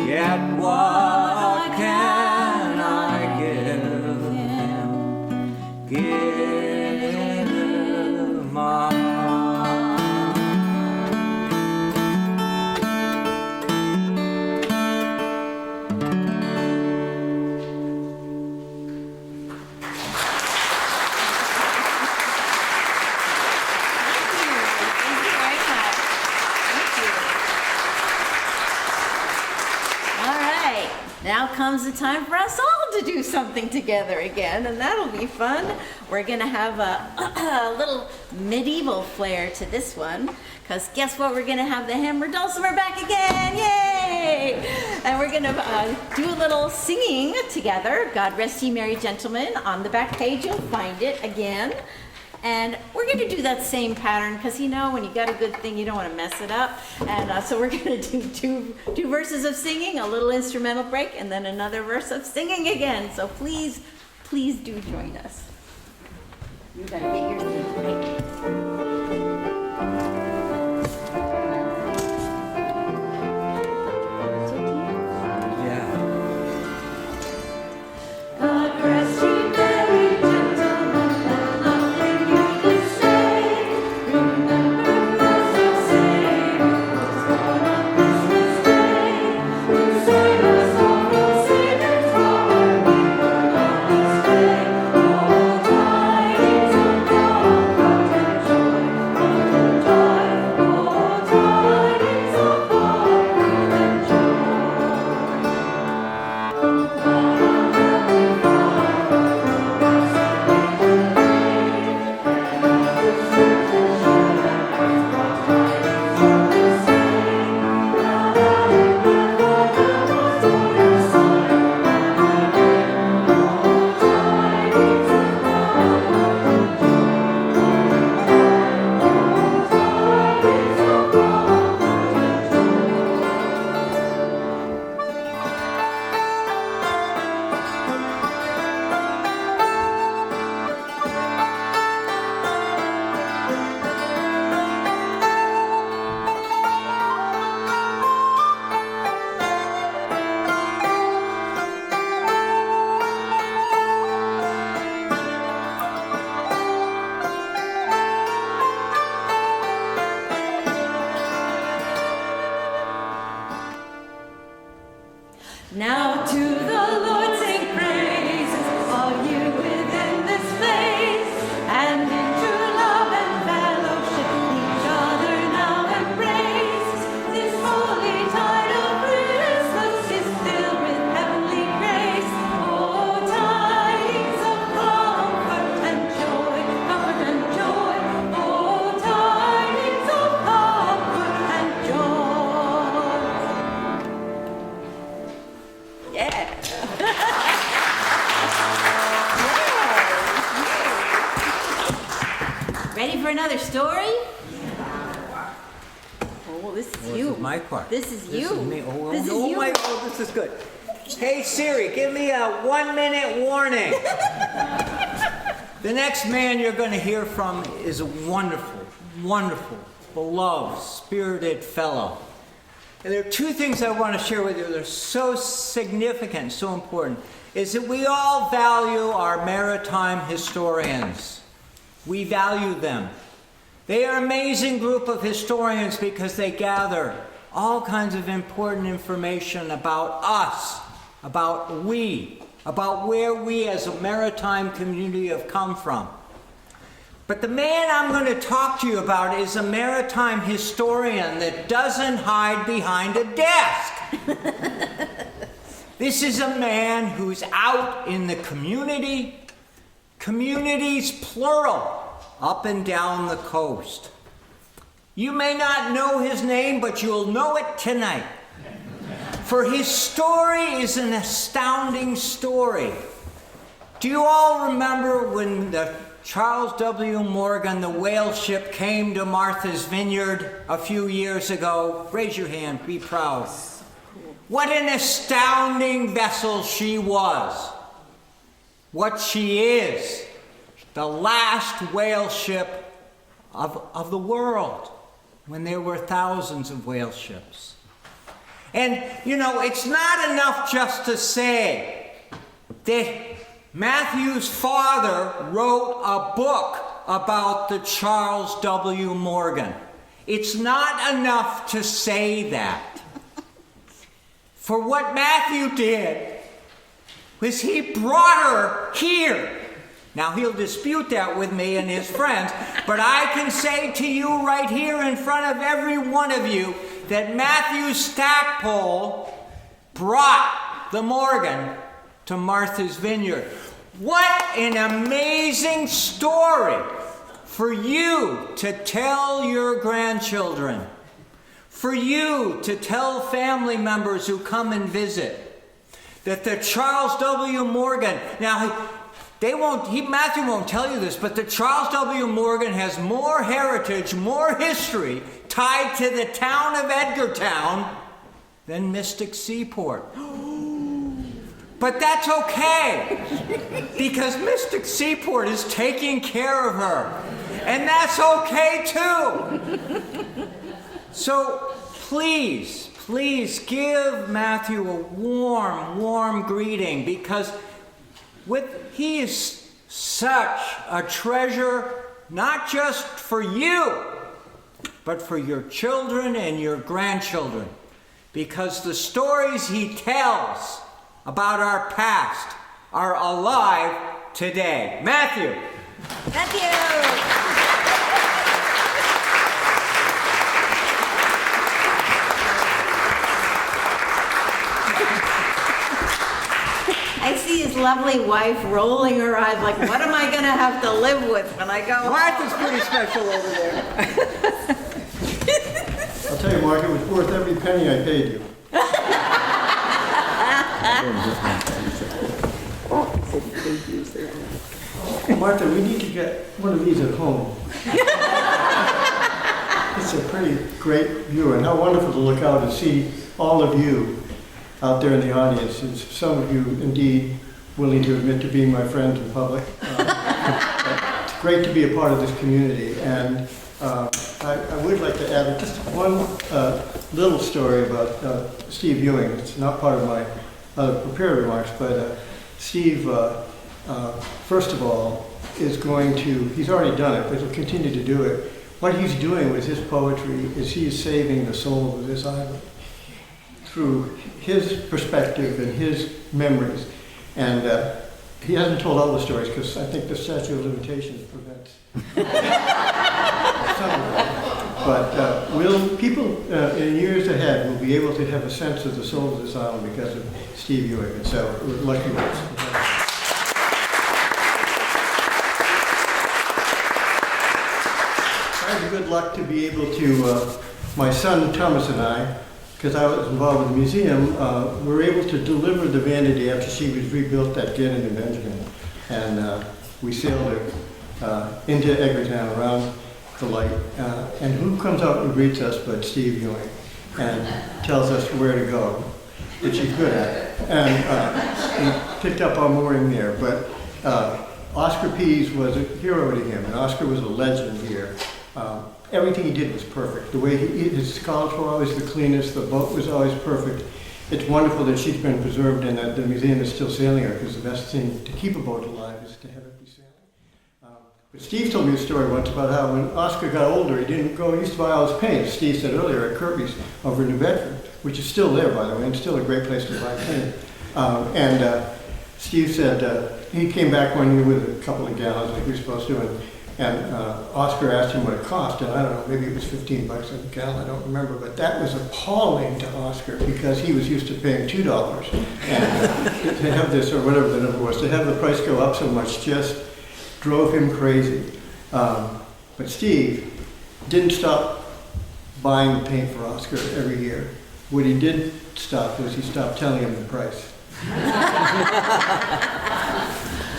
Yet what can I give him? Give him my Thank you very much. Thank you. All right, now comes the time for us all to do something together again, and that'll be fun. We're gonna have a little medieval flair to this one, because guess what? We're gonna have the hammer dulcimer back again, yay! And we're gonna do a little singing together. God rest ye merry gentlemen. On the back page, you'll find it again. And we're going to do that same pattern because, when you got a good thing, you don't want to mess it up. And so we're going to do two verses of singing, a little instrumental break, and then another verse of singing again. So please do join us. You got to get your thing right. God rest ye merry gentlemen, and nothing you can say. Remember Christ our Savior was born on Christmas Day. To save us all from sin and sorrow, we were on His way. Oh, tidings of comfort and joy, comfort and joy. Oh, tidings of comfort and joy. Now to the Lord sing praises, all you within this place, and in true love and fellowship each other now embrace. This holy tide of Christmas is filled with heavenly grace. Oh, tidings of comfort and joy, comfort and joy. Oh, tidings of comfort and joy. Yeah. Ready for another story? Oh, this is you. This is my part. This is you. This is me. Oh, This is oh you. my God, this is good. Hey Siri, give me a 1-minute warning. The next man you're going to hear from is a wonderful, wonderful, beloved, spirited fellow. And there are two things I want to share with you that are so significant, so important, is that we all value our maritime historians. We value them. They are an amazing group of historians because they gather all kinds of important information about us, about where we as a maritime community have come from. But the man I'm going to talk to you about is a maritime historian that doesn't hide behind a desk. This is a man who's out in the community, communities plural, up and down the coast. You may not know his name, but you'll know it tonight. For his story is an astounding story. Do you all remember when the Charles W. Morgan, the whale ship, came to Martha's Vineyard a few years ago? Raise your hand, be proud. What an astounding vessel she was. What she is. The last whale ship of the world, when there were thousands of whale ships. And, it's not enough just to say that Matthew's father wrote a book about the Charles W. Morgan. It's not enough to say that. For what Matthew did was he brought her here. Now he'll dispute that with me and his friends, but I can say to you right here in front of every one of you that Matthew Stackpole brought the Morgan to Martha's Vineyard. What an amazing story for you to tell your grandchildren, for you to tell family members who come and visit, that the Charles W. Morgan, now Matthew won't tell you this, but the Charles W. Morgan has more heritage, more history tied to the town of Edgartown than Mystic Seaport. But that's okay, because Mystic Seaport is taking care of her, and that's okay too. So please give Matthew a warm greeting, because he is such a treasure, not just for you, but for your children and your grandchildren, because the stories he tells about our past are alive today. Matthew. I see his lovely wife rolling her eyes like, what am I going to have to live with when I go home? Martha's pretty special over there. I'll tell you, Mark, it was worth every penny I paid you. Martha, we need to get one of these at home. It's a pretty great view, and how wonderful to look out and see all of you out there in the audience, and some of you indeed willing to admit to being my friends in public. It's great to be a part of this community, and I would like to add just one little story about Steve Ewing. It's not part of my prepared remarks, but Steve, first of all, he's already done it, but he'll continue to do it. What he's doing with his poetry is he's saving the soul of this island through his perspective and his memories. And he hasn't told all the stories because I think the statute of limitations prevents some of them. But people in years ahead will be able to have a sense of the soul of this island because of Steve Ewing. And so we're lucky ones. I had the good luck to be able to, my son Thomas and I, because I was involved with the museum, were able to deliver the Vanity after she was rebuilt at Gannon and Benjamin. And we sailed her into Edgartown around the light. And who comes out and greets us but Steve Ewing and tells us where to go, which he's good at. And we picked up our mooring there. But Oscar Pease was a hero to him, and Oscar was a legend here. Everything he did was perfect. The way his sculptures were always the cleanest, the boat was always perfect. It's wonderful that she's been preserved and that the museum is still sailing her, because the best thing to keep a boat alive is to have it be sailing. But Steve told me a story once about how when Oscar got older, he didn't go, he used to buy all his paint, as Steve said earlier, at Kirby's over in New Bedford, which is still there, by the way, and still a great place to buy paint. Steve said he came back one year with a couple of gallons like he was supposed to, and Oscar asked him what it cost, and I don't know, maybe it was $15 a gallon, I don't remember, but that was appalling to Oscar because he was used to paying $2. And to have this, or whatever the number was, to have the price go up so much just drove him crazy. But Steve didn't stop buying paint for Oscar every year. What he did stop was he stopped telling him the price.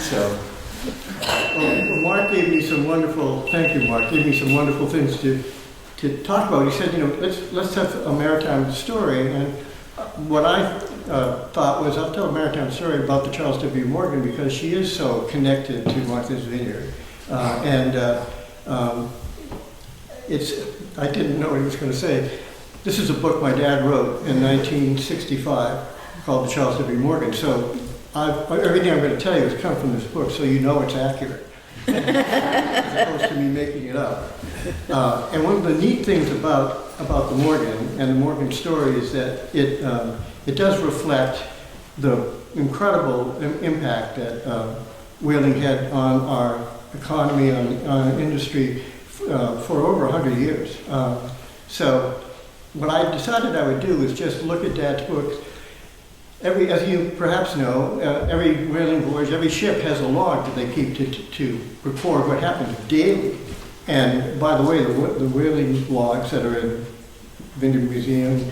So. Well, Mark gave me some wonderful, thank you Mark, gave me some wonderful things to talk about. He said, let's have a maritime story. And what I thought was, I'll tell a maritime story about the Charles W. Morgan because she is so connected to Martha's Vineyard. I didn't know what he was going to say. This is a book my dad wrote in 1965 called The Charles W. Morgan. So everything I'm going to tell you has come from this book, so you know it's accurate, as opposed to me making it up. And one of the neat things about the Morgan and the Morgan story is that it does reflect the incredible impact that whaling had on our economy, on our industry for over 100 years. So what I decided I would do is just look at Dad's books. As you perhaps know, every whaling voyage, every ship has a log that they keep to record what happens daily. And by the way, the whaling logs that are in Vineyard Museum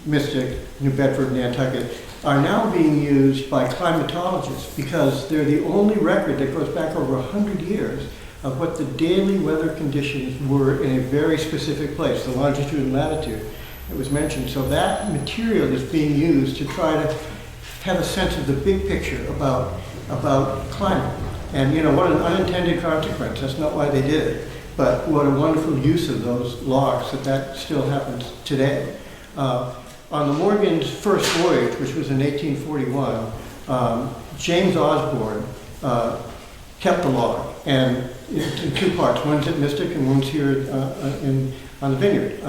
Mystic, New Bedford, Nantucket, are now being used by climatologists because they're the only record that goes back over 100 years of what the daily weather conditions were in a very specific place, the longitude and latitude that was mentioned. So that material is being used to try to have a sense of the big picture about climate. And you know, what an unintended consequence. That's not why they did it. But what a wonderful use of those logs that still happens today. On the Morgan's first voyage, which was in 1841, James Osborne kept the log, and in two parts. One's at Mystic and one's here on the Vineyard.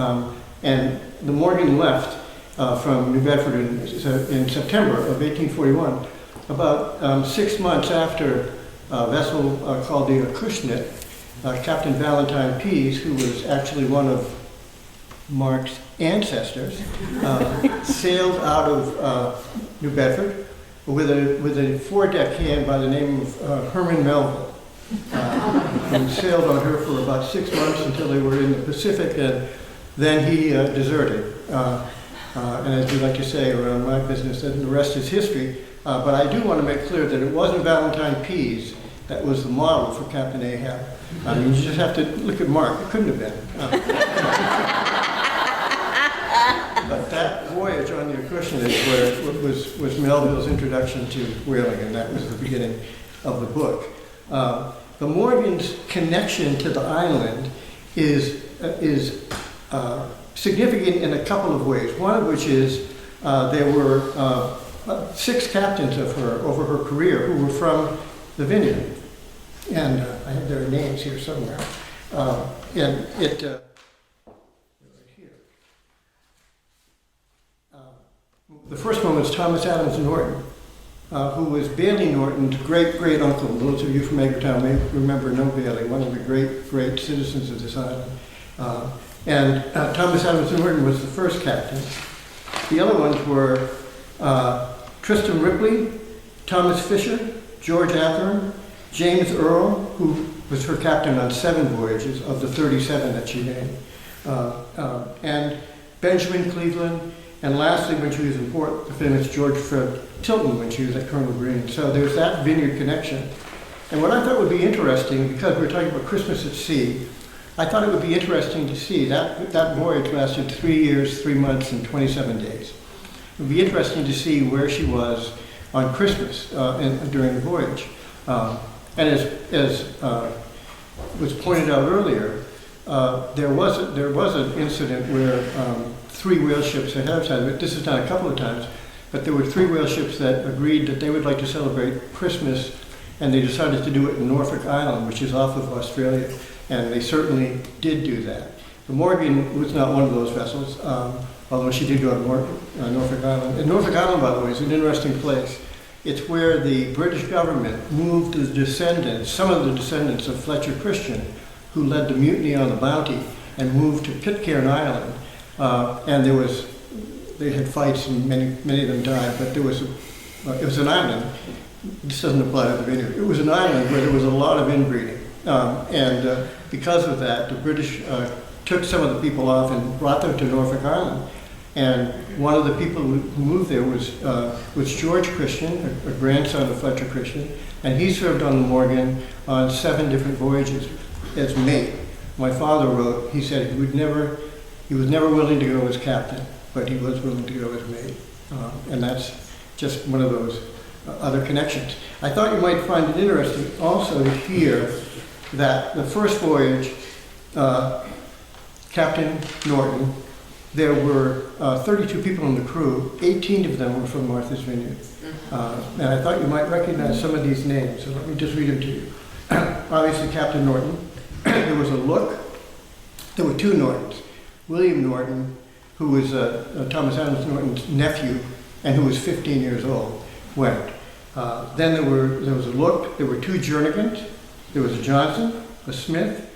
And the Morgan left from New Bedford in September of 1841. About 6 months after a vessel called the Acushnet, Captain Valentine Pease, who was actually one of Mark's ancestors, sailed out of New Bedford with a four-deck hand by the name of Herman Melville, and sailed on her for about 6 months until they were in the Pacific, and then he deserted. And as we like to say around my business, that the rest is history. But I do want to make clear that it wasn't Valentine Pease that was the model for Captain Ahab. I mean, you just have to look at Mark. It couldn't have been. But that voyage on the Acushnet is where it was Melville's introduction to whaling, and that was the beginning of the book. The Morgan's connection to the island is significant in a couple of ways. One of which is there were 6 captains of her over her career who were from the Vineyard, and I have their names here somewhere. And it right here. The first one was Thomas Adams Norton, who was Bailey Norton's great uncle. Those of you from Edgartown may remember know Bailey, one of the great citizens of this island. And Thomas Adams Norton was the first captain. The other ones were Tristram Ripley, Thomas Fisher, George Athearn, James Earl, who was her captain on 7 voyages of the 37 that she made, and Benjamin Cleveland, and lastly, when she was in port, the famous George Fred Tilton when she was at Colonel Green. So there's that Vineyard connection. And what I thought would be interesting, because we're talking about Christmas at sea, I thought it would be interesting to see that voyage lasted 3 years, 3 months, and 27 days. It would be interesting to see where she was on Christmas during the voyage. And as was pointed out earlier, there was an incident where 3 whale ships ahead of time, this is done a couple of times, but there were 3 whale ships that agreed that they would like to celebrate Christmas, and they decided to do it in Norfolk Island, which is off of Australia, and they certainly did do that. The Morgan was not one of those vessels, although she did go to Norfolk Island. And Norfolk Island, by the way, is an interesting place. It's where the British government moved the descendants, some of the descendants of Fletcher Christian, who led the mutiny on the Bounty, and moved to Pitcairn Island. And they had fights, and many of them died, but it was an island. This doesn't apply to the Vineyard. It was an island where there was a lot of inbreeding. And because of that, the British took some of the people off and brought them to Norfolk Island. And one of the people who moved there was George Christian, a grandson of Fletcher Christian, and he served on the Morgan on 7 different voyages as mate. My father wrote, he said he was never willing to go as captain, but he was willing to go as mate. And that's just one of those other connections. I thought you might find it interesting also to hear that the first voyage, Captain Norton, there were 32 people in the crew. 18 of them were from Martha's Vineyard. And I thought you might recognize some of these names, so let me just read them to you. Obviously, Captain Norton. There was a Look. There were 2 Nortons. William Norton, who was Thomas Adams Norton's nephew, and who was 15 years old, went. Then there was a Look. There were 2 Jernigans. There was a Johnson, a Smith,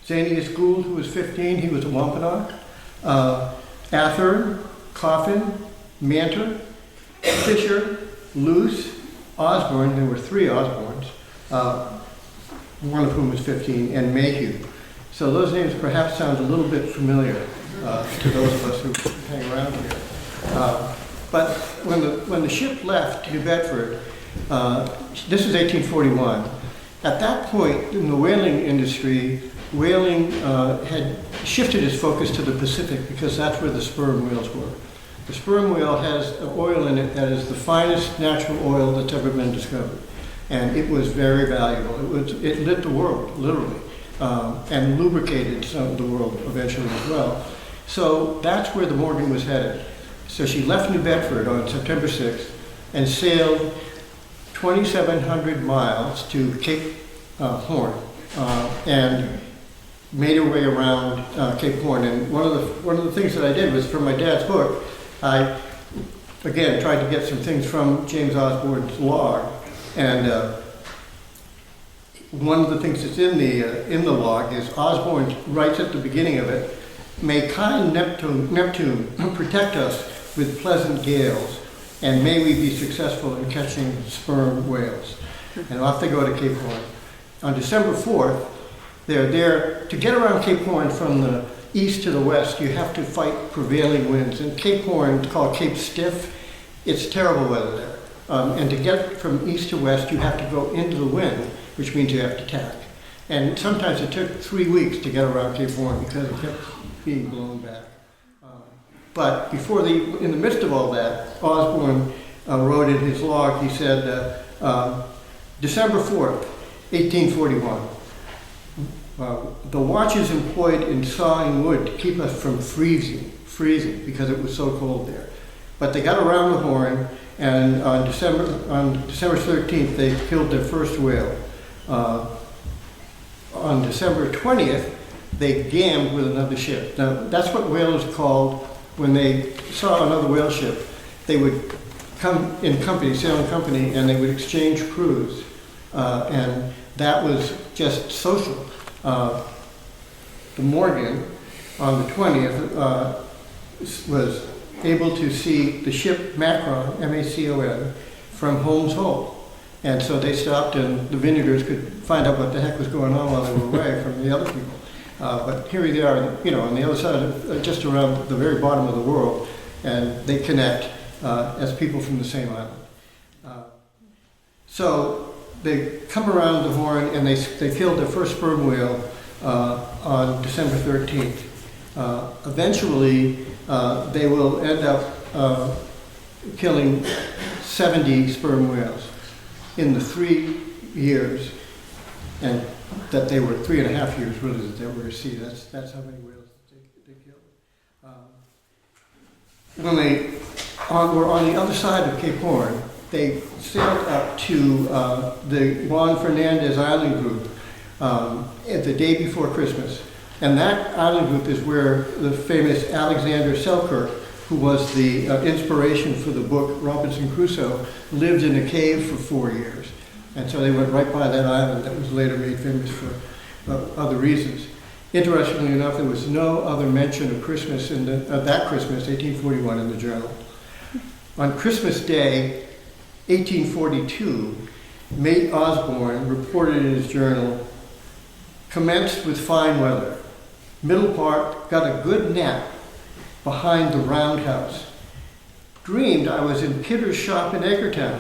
Zanius Gould, who was 15. He was a Wampanoag. Athearn, Coffin, Manter, Fisher, Luce, Osborne. There were 3 Osbornes, one of whom was 15, and Mayhew. So those names perhaps sound a little bit familiar to those of us who hang around here. But when the ship left New Bedford, this is 1841. At that point in the whaling industry, whaling had shifted its focus to the Pacific because that's where the sperm whales were. The sperm whale has oil in it that is the finest natural oil that's ever been discovered. And it was very valuable. It lit the world, literally, and lubricated some of the world eventually as well. So that's where the Morgan was headed. So she left New Bedford on September 6th and sailed 2,700 miles to Cape Horn and made her way around Cape Horn. And one of the things that I did was, from my dad's book, I again tried to get some things from James Osborne's log. And one of the things that's in the log is Osborne writes at the beginning of it, "May kind Neptune protect us with pleasant gales, and may we be successful in catching sperm whales." And off they go to Cape Horn. On December 4th, they're there. To get around Cape Horn from the east to the west, you have to fight prevailing winds. And Cape Horn, it's called Cape Stiff, it's terrible weather there. And to get from east to west, you have to go into the wind, which means you have to tack. And sometimes it took 3 weeks to get around Cape Horn because it kept being blown back. But in the midst of all that, Osborne wrote in his log, he said, December 4th, 1841, the watches employed in sawing wood to keep us from freezing because it was so cold there. But they got around the Horn, and on December 13th, they killed their first whale. On December 20th, they gammed with another ship. Now, that's what whalers called when they saw another whale ship. They would come in company, sail in company, and they would exchange crews. And that was just social. The Morgan, on the 20th, was able to see the ship Macron, M-A-C-O-N, from Holmes Hole. And so they stopped, and the Vineyarders could find out what the heck was going on while they were away from the other people. But here they are, on the other side, just around the very bottom of the world, and they connect as people from the same island. So they come around the Horn, and they killed their first sperm whale on December 13th. Eventually, they will end up killing 70 sperm whales in the 3 years, and that they were 3.5 years really that they were at sea. That's how many whales they killed. When they were on the other side of Cape Horn, they sailed up to the Juan Fernandez Island group at the day before Christmas. And that island group is where the famous Alexander Selkirk, who was the inspiration for the book Robinson Crusoe, lived in a cave for 4 years. And so they went right by that island that was later made famous for other reasons. Interestingly enough, there was no other mention of Christmas that Christmas, 1841, in the journal. On Christmas Day, 1842, Mate Osborne reported in his journal, "Commenced with fine weather. Middle part, got a good nap behind the roundhouse. Dreamed I was in Kidder's shop in Edgartown.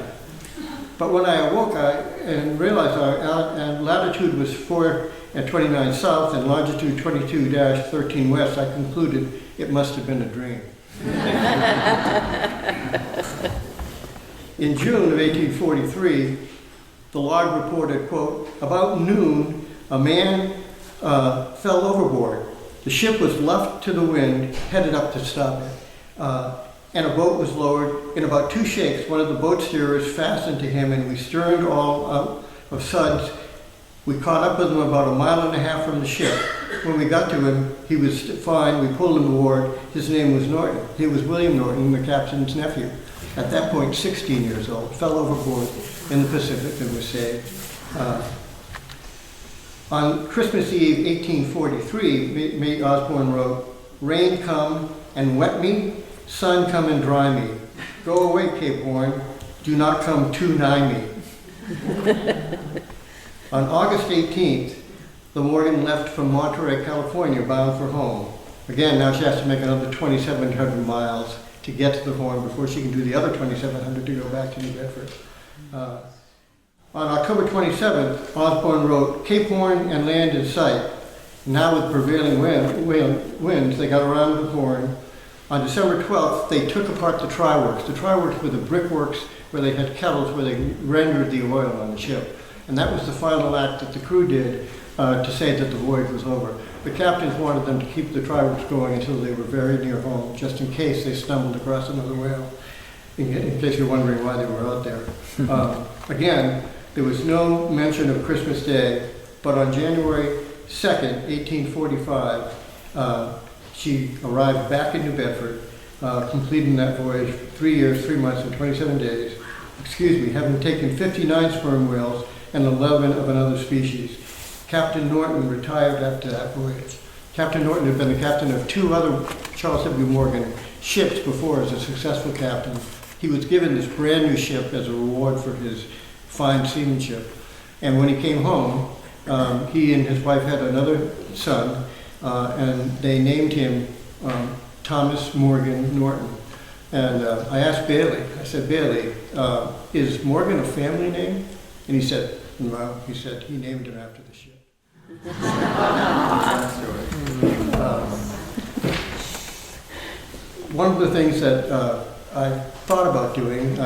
But when I awoke and realized our latitude was 4·29 south and longitude 22·13 west, I concluded it must have been a dream." In June of 1843, the log reported, quote, "About noon, a man fell overboard. The ship was left to the wind, headed up to stop it. And a boat was lowered. In about 2 shakes, one of the boat steerers fastened to him, and we sterned all out of suds. We caught up with him about 1.5 miles from the ship. When we got to him, he was fine. We pulled him aboard. His name was Norton. He was William Norton, the captain's nephew. At that point, 16 years old, fell overboard in the Pacific and was saved." On Christmas Eve, 1843, Mate Osborne wrote, "Rain come and wet me, sun come and dry me. Go away, Cape Horn, do not come too nigh me." On August 18th, the Morgan left from Monterey, California, bound for home. Again, now she has to make another 2,700 miles to get to the Horn before she can do the other 2,700 to go back to New Bedford. On October 27th, Osborne wrote, "Cape Horn and land in sight. Now with prevailing winds, they got around the Horn. On December 12th, they took apart the try-works. The try-works were the brickworks where they had kettles where they rendered the oil on the ship. And that was the final act that the crew did to say that the voyage was over. The captains wanted them to keep the try-works going until they were very near home, just in case they stumbled across another whale, in case you're wondering why they were out there. Again, there was no mention of Christmas Day, but on January 2nd, 1845, she arrived back in New Bedford, completing that voyage 3 years, 3 months, and 27 days, having taken 59 sperm whales and 11 of another species. Captain Norton retired after that voyage. Captain Norton had been the captain of 2 other Charles W. Morgan ships before as a successful captain. He was given this brand new ship as a reward for his fine seamanship. And when he came home, he and his wife had another son, and they named him Thomas Morgan Norton. And I asked Bailey, I said, "Bailey, is Morgan a family name?" And he said, "No." He said he named him after the ship. One of the things that I thought about doing,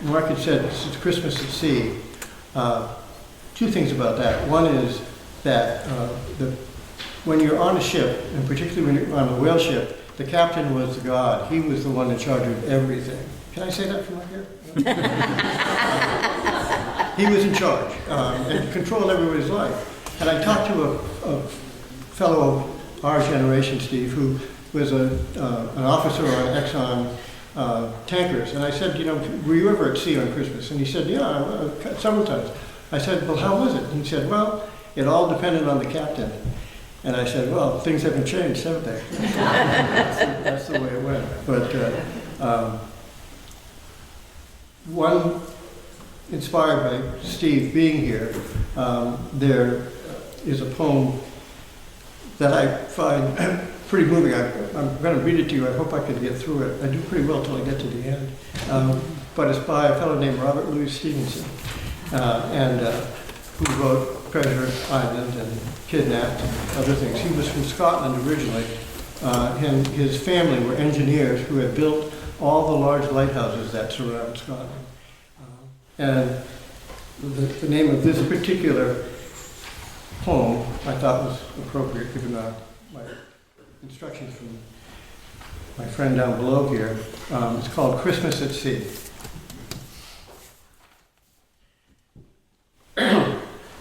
Mark had said, "It's Christmas at sea." 2 things about that. One is that when you're on a ship, and particularly when you're on a whale ship, the captain was the god. He was the one in charge of everything. Can I say that from up here? He was in charge and controlled everybody's life. And I talked to a fellow of our generation, Steve, who was an officer on Exxon tankers. And I said, "Were you ever at sea on Christmas?" And he said, "Yeah, several times." I said, "Well, how was it?" And he said, "Well, it all depended on the captain." And I said, "Well, things haven't changed, haven't they?" That's the way it went. But one, inspired by Steve being here, there is a poem that I find pretty moving. I'm going to read it to you. I hope I can get through it. I do pretty well till I get to the end. But it's by a fellow named Robert Louis Stevenson, who wrote Treasure Island and Kidnapped and other things. He was from Scotland originally, and his family were engineers who had built all the large lighthouses that surround Scotland. And the name of this particular poem I thought was appropriate given my instructions from my friend down below here. It's called Christmas at Sea.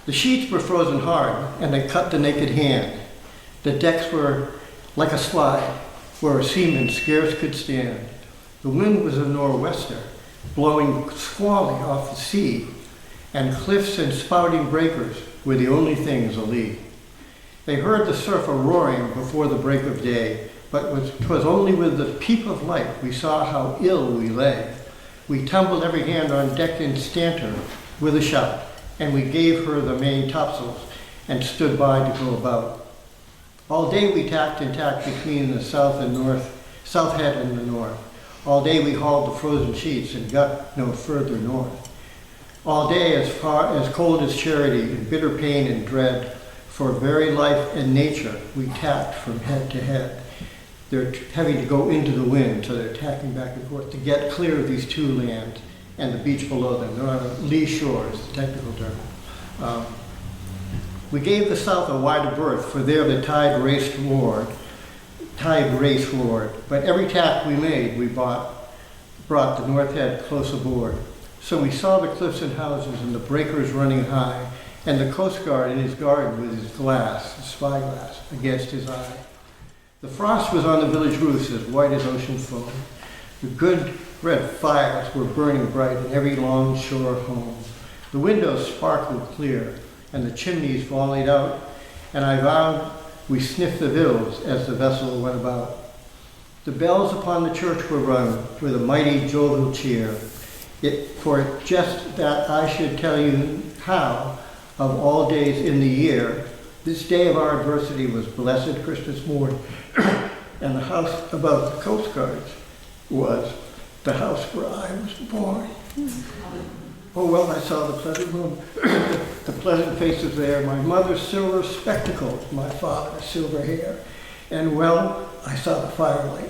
The sheets were frozen hard, and they cut the naked hand. The decks were like a slide, where a seaman scarce could stand. The wind was a nor'wester, blowing squally off the sea, and cliffs and spouting breakers were the only things alee. They heard the surf a-roaring before the break of day, but 'twas only with the peep of light we saw how ill we lay. We tumbled every hand on deck instanter with a shout, and we gave her the main topsails and stood by to go about. All day we tacked and tacked between the south and north, south head and the north. All day we hauled the frozen sheets and got no further north. All day as far as cold as charity, in bitter pain and dread, for very life and nature we tacked from head to head. They're having to go into the wind, so they're tacking back and forth to get clear of these 2 lands and the beach below them. They're on a lee shore, is the technical term. We gave the south a wider berth, for there the tide race roared. But every tack we made, we brought the north head close aboard. So we saw the cliffs and houses and the breakers running high, and the Coast Guard in his garden with his glass, his spyglass, against his eye. The frost was on the village roofs as white as ocean foam. The good red fires were burning bright in every long shore home. The windows sparkled clear, and the chimneys volleyed out, and I vowed we sniffed the hills as the vessel went about. The bells upon the church were rung with a mighty jovial cheer, for just that I should tell you how, of all days in the year, this day of our adversity was blessed Christmas morn, and the house above the Coast Guard's was the house where I was born. Oh, well, I saw the pleasant room, the pleasant faces there, my mother's silver spectacles, my father's silver hair. And, well, I saw the firelight,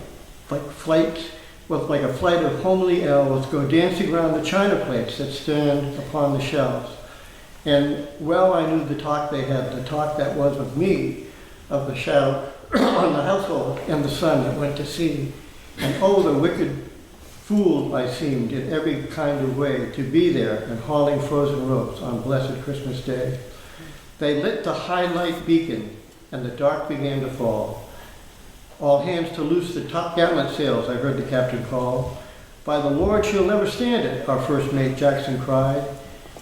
like a flight of homely elves go dancing around the china plates that stand upon the shelves. And, well, I knew the talk they had, the talk that was of me, of the shadow on the household and the sun that went to sea. And, oh, the wicked fool I seemed in every kind of way to be there and hauling frozen ropes on blessed Christmas Day. They lit the high light beacon and the dark began to fall. All hands to loose the top gallant sails, I heard the captain call. By the Lord, she'll never stand it, our first mate Jackson cried.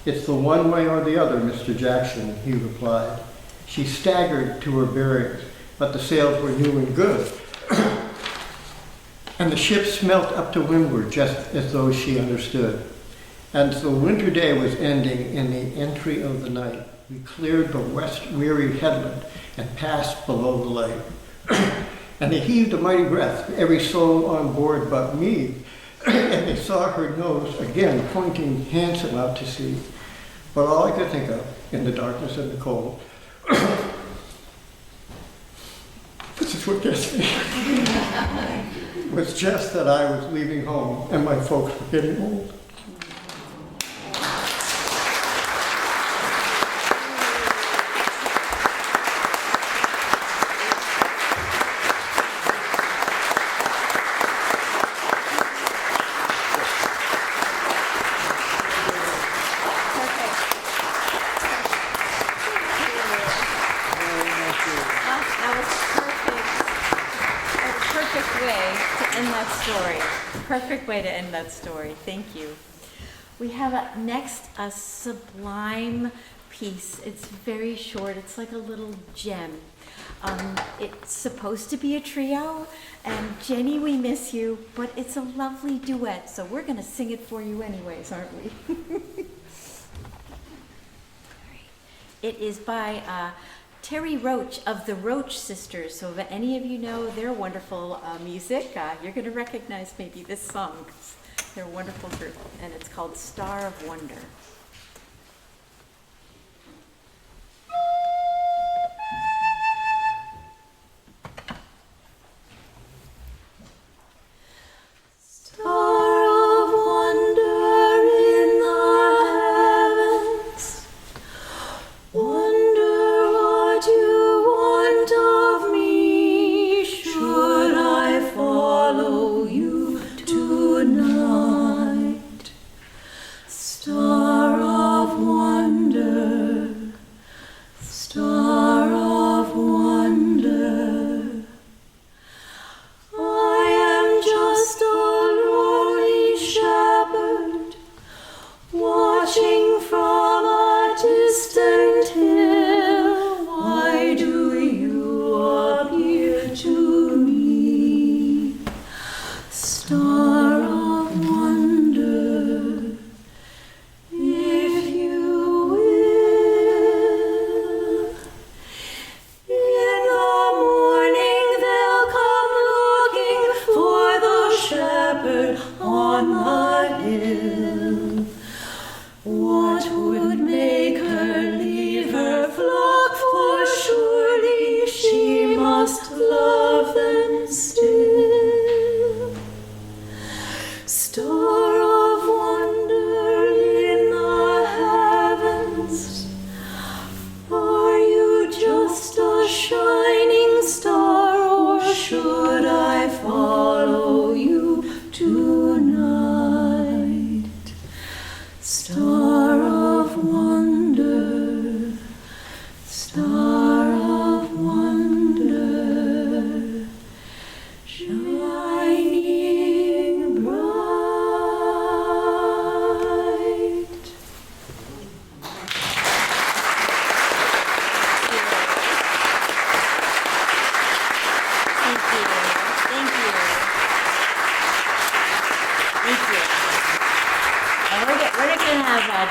It's the one way or the other, Mr. Jackson, he replied. She staggered to her bearings, but the sails were new and good. And the ship smelt up to windward, just as though she understood. And the winter day was ending in the entry of the night. We cleared the west-weary headland and passed below the light. And they heaved a mighty breath, every soul on board but me. And they saw her nose again pointing handsome out to sea. But all I could think of, in the darkness and the cold, this is what gets me, was just that I was leaving home and my folks were getting old. Perfect way to end that story. Thank you. We have next a sublime piece. It's very short. It's like a little gem. It's supposed to be a trio, and Jenny, we miss you, but it's a lovely duet, so we're going to sing it for you anyways, aren't we? It is by Terry Roach of the Roach Sisters. So if any of you know their wonderful music, you're going to recognize maybe this song. They're a wonderful group, and it's called Star of Wonder.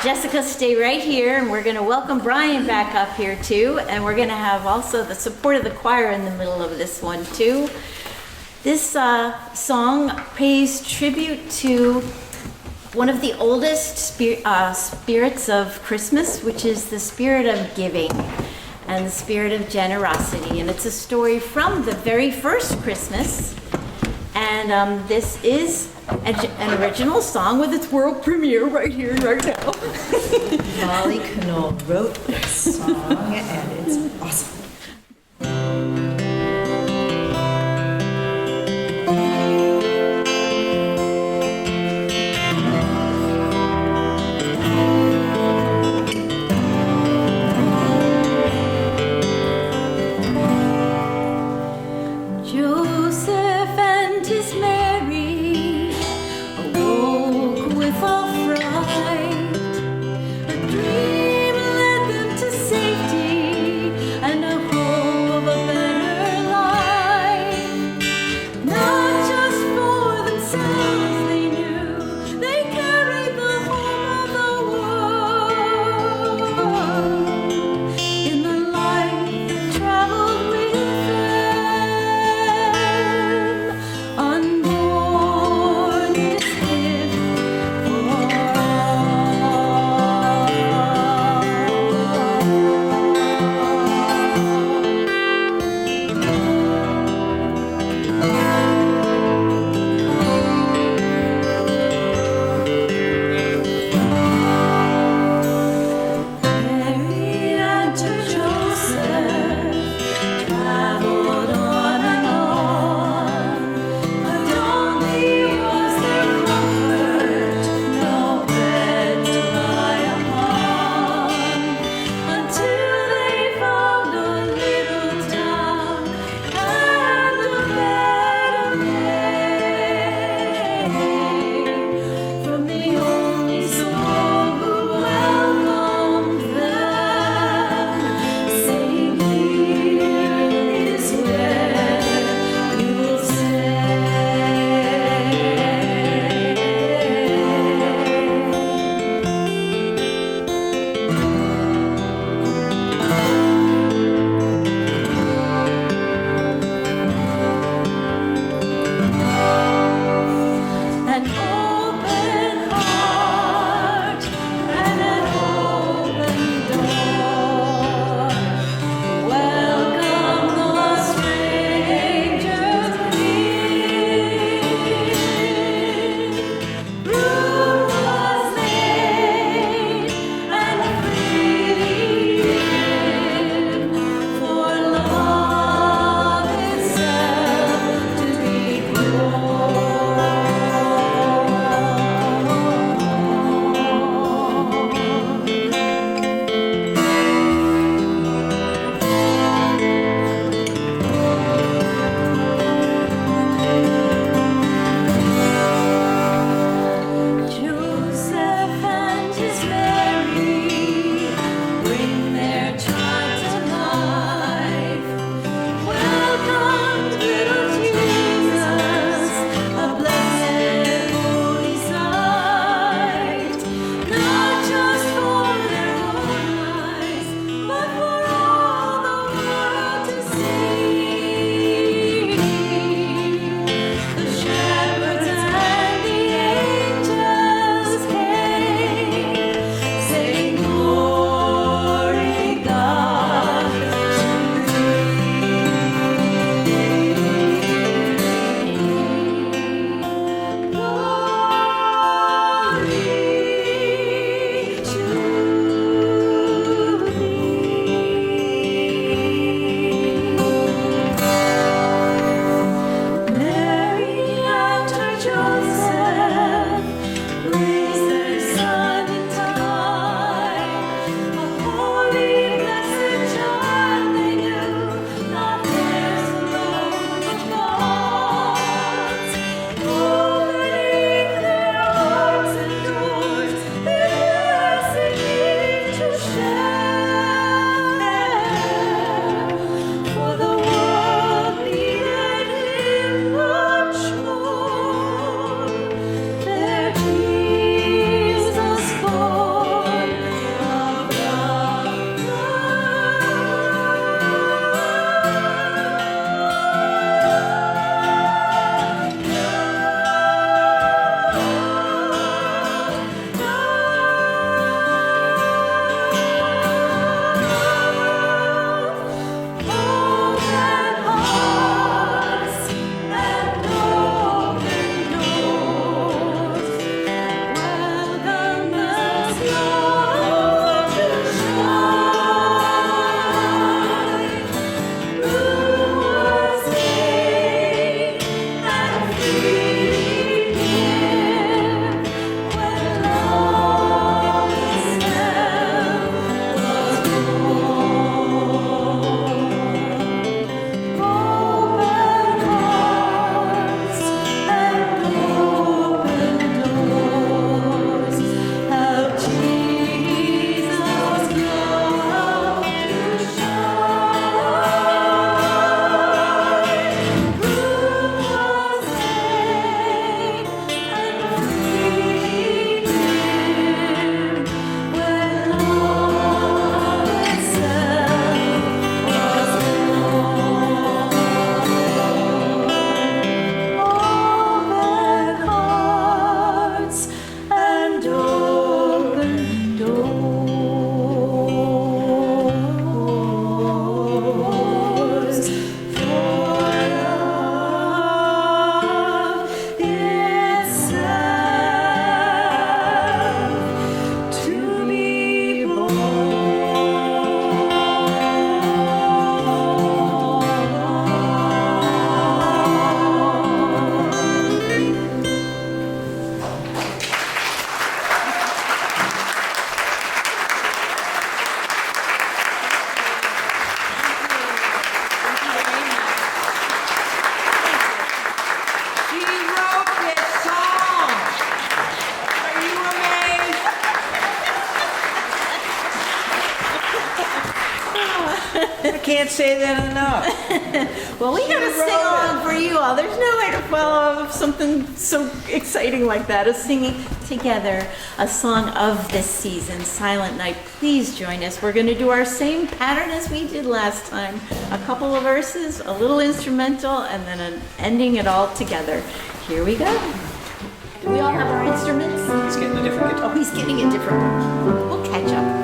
Jessica, stay right here, and we're going to welcome Brian back up here too, and we're going to have also the support of the choir in the middle of this one too. This song pays tribute to one of the oldest spirits of Christmas, which is the spirit of giving and the spirit of generosity. And it's a story from the very first Christmas. And this is an original song with its world premiere right here, right now. Molly Conole wrote this song, and it's awesome. Joseph and his Mary awoke with all fright. A dream led them to safety, and a I can't say that enough. Well, we gotta She sing wrote along for you all. There's no way to follow something so exciting like that as singing together a song of this season, Silent Night. Please join us. We're gonna do our same pattern as we did last time. A couple of verses, a little instrumental, and then ending it all together. Here we go. Do we all have our instruments? It's getting a different guitar. Oh, he's getting a different one. We'll catch up.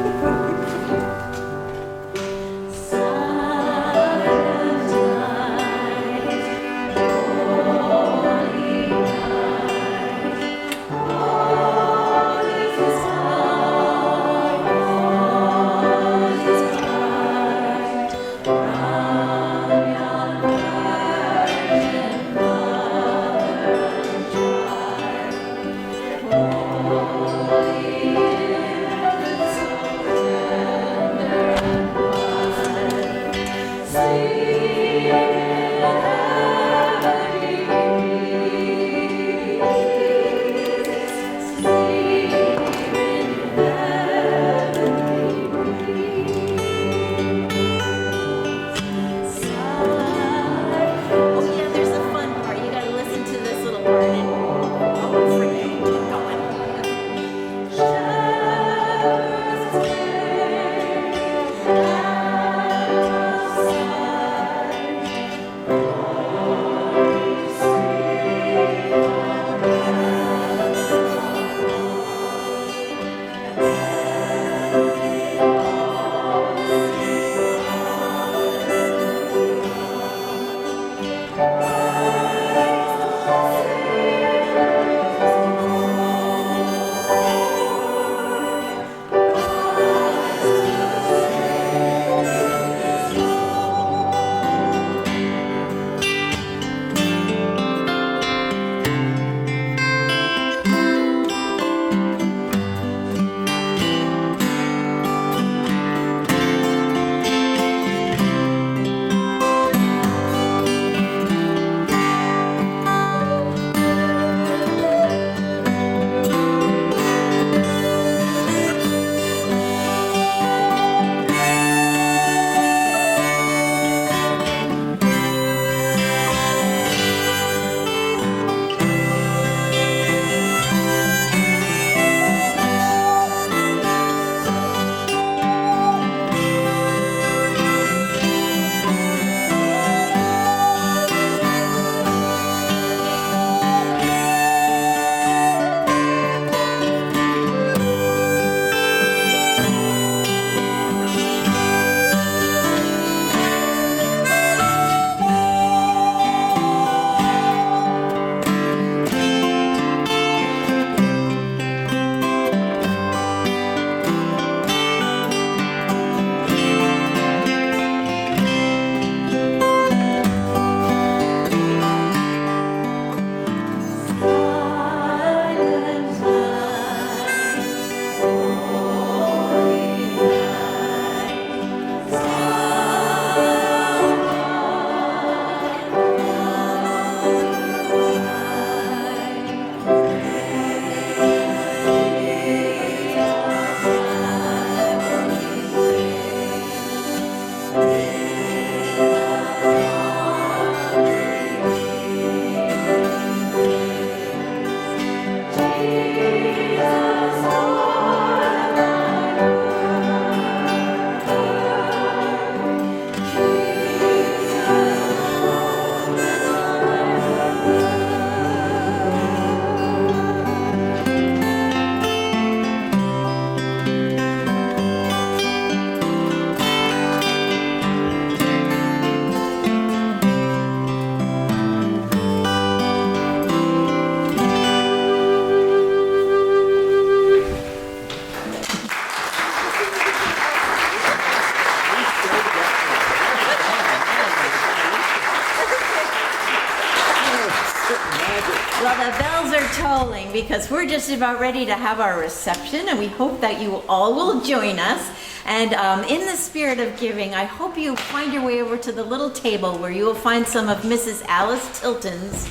Well, the bells are tolling because we're just about ready to have our reception, and we hope that you all will join us. And in the spirit of giving, I hope you find your way over to the little table where you will find some of Mrs. Alice Tilton's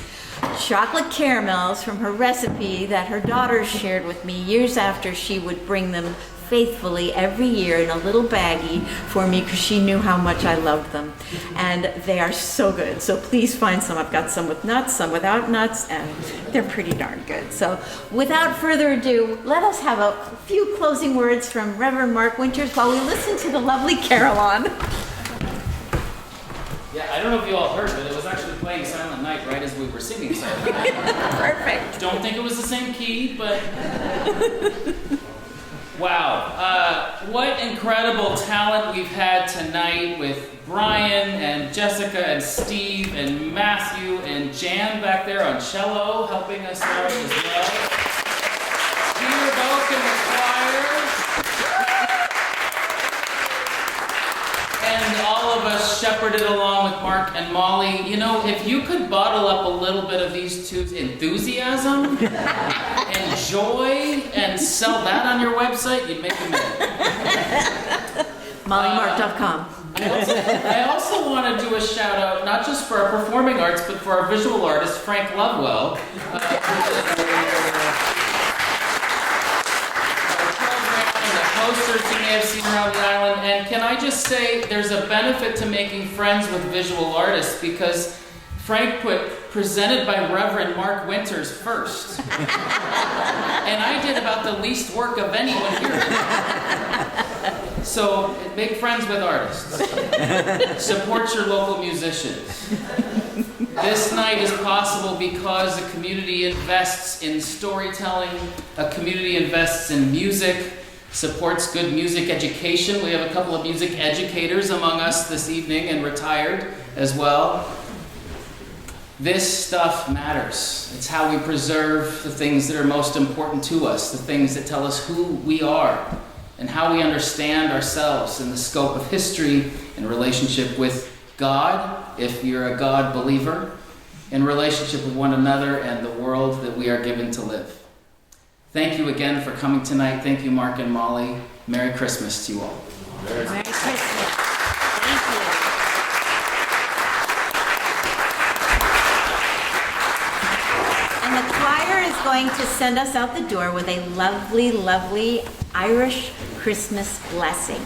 chocolate caramels from her recipe that her daughter shared with me years after she would bring them faithfully every year in a little baggie for me because she knew how much I loved them. And they are so good. So please find some. I've got some with nuts, some without nuts, and they're pretty darn good. So without further ado, let us have a few closing words from Reverend Mark Winters while we listen to the lovely carillon. Yeah, I don't know if you all heard, but it was actually playing Silent Night right as we were singing Silent Night. Perfect. Don't think it was the same key, but wow. What incredible talent we've had tonight with Brian and Jessica and Steve and Matthew and Jan back there on cello helping us out as well. Peter Boak in the choir. And all of us shepherded along with Mark and Molly. You know, if you could bottle up a little bit of these two's enthusiasm and joy and sell that on your website, you'd make a million. MollyMark.com. I also want to do a shout out, not just for our performing arts, but for our visual artist, Frank Lovewell. Posters you may have seen around the island, and can I just say there's a benefit to making friends with visual artists because Frank put presented by Reverend Mark Winters first. And I did about the least work of anyone here. So make friends with artists. Support your local musicians. This night is possible because the community invests in storytelling, a community invests in music, supports good music education. We have a couple of music educators among us this evening and retired as well. This stuff matters. It's how we preserve the things that are most important to us, the things that tell us who we are and how we understand ourselves in the scope of history, in relationship with God, if you're a God believer, in relationship with one another and the world that we are given to live. Thank you again for coming tonight. Thank you, Mark and Molly. Merry Christmas to you all. Merry Christmas. Thank you. And the choir is going to send us out the door with a lovely, lovely Irish Christmas blessing.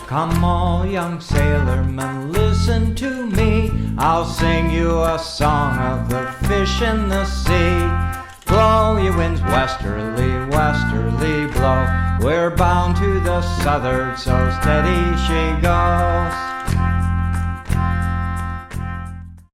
Come all young sailormen, listen to me. I'll sing you a song of the fish in the sea. Blow, ye winds, westerly, westerly blow. We're bound to the southward, so steady she goes.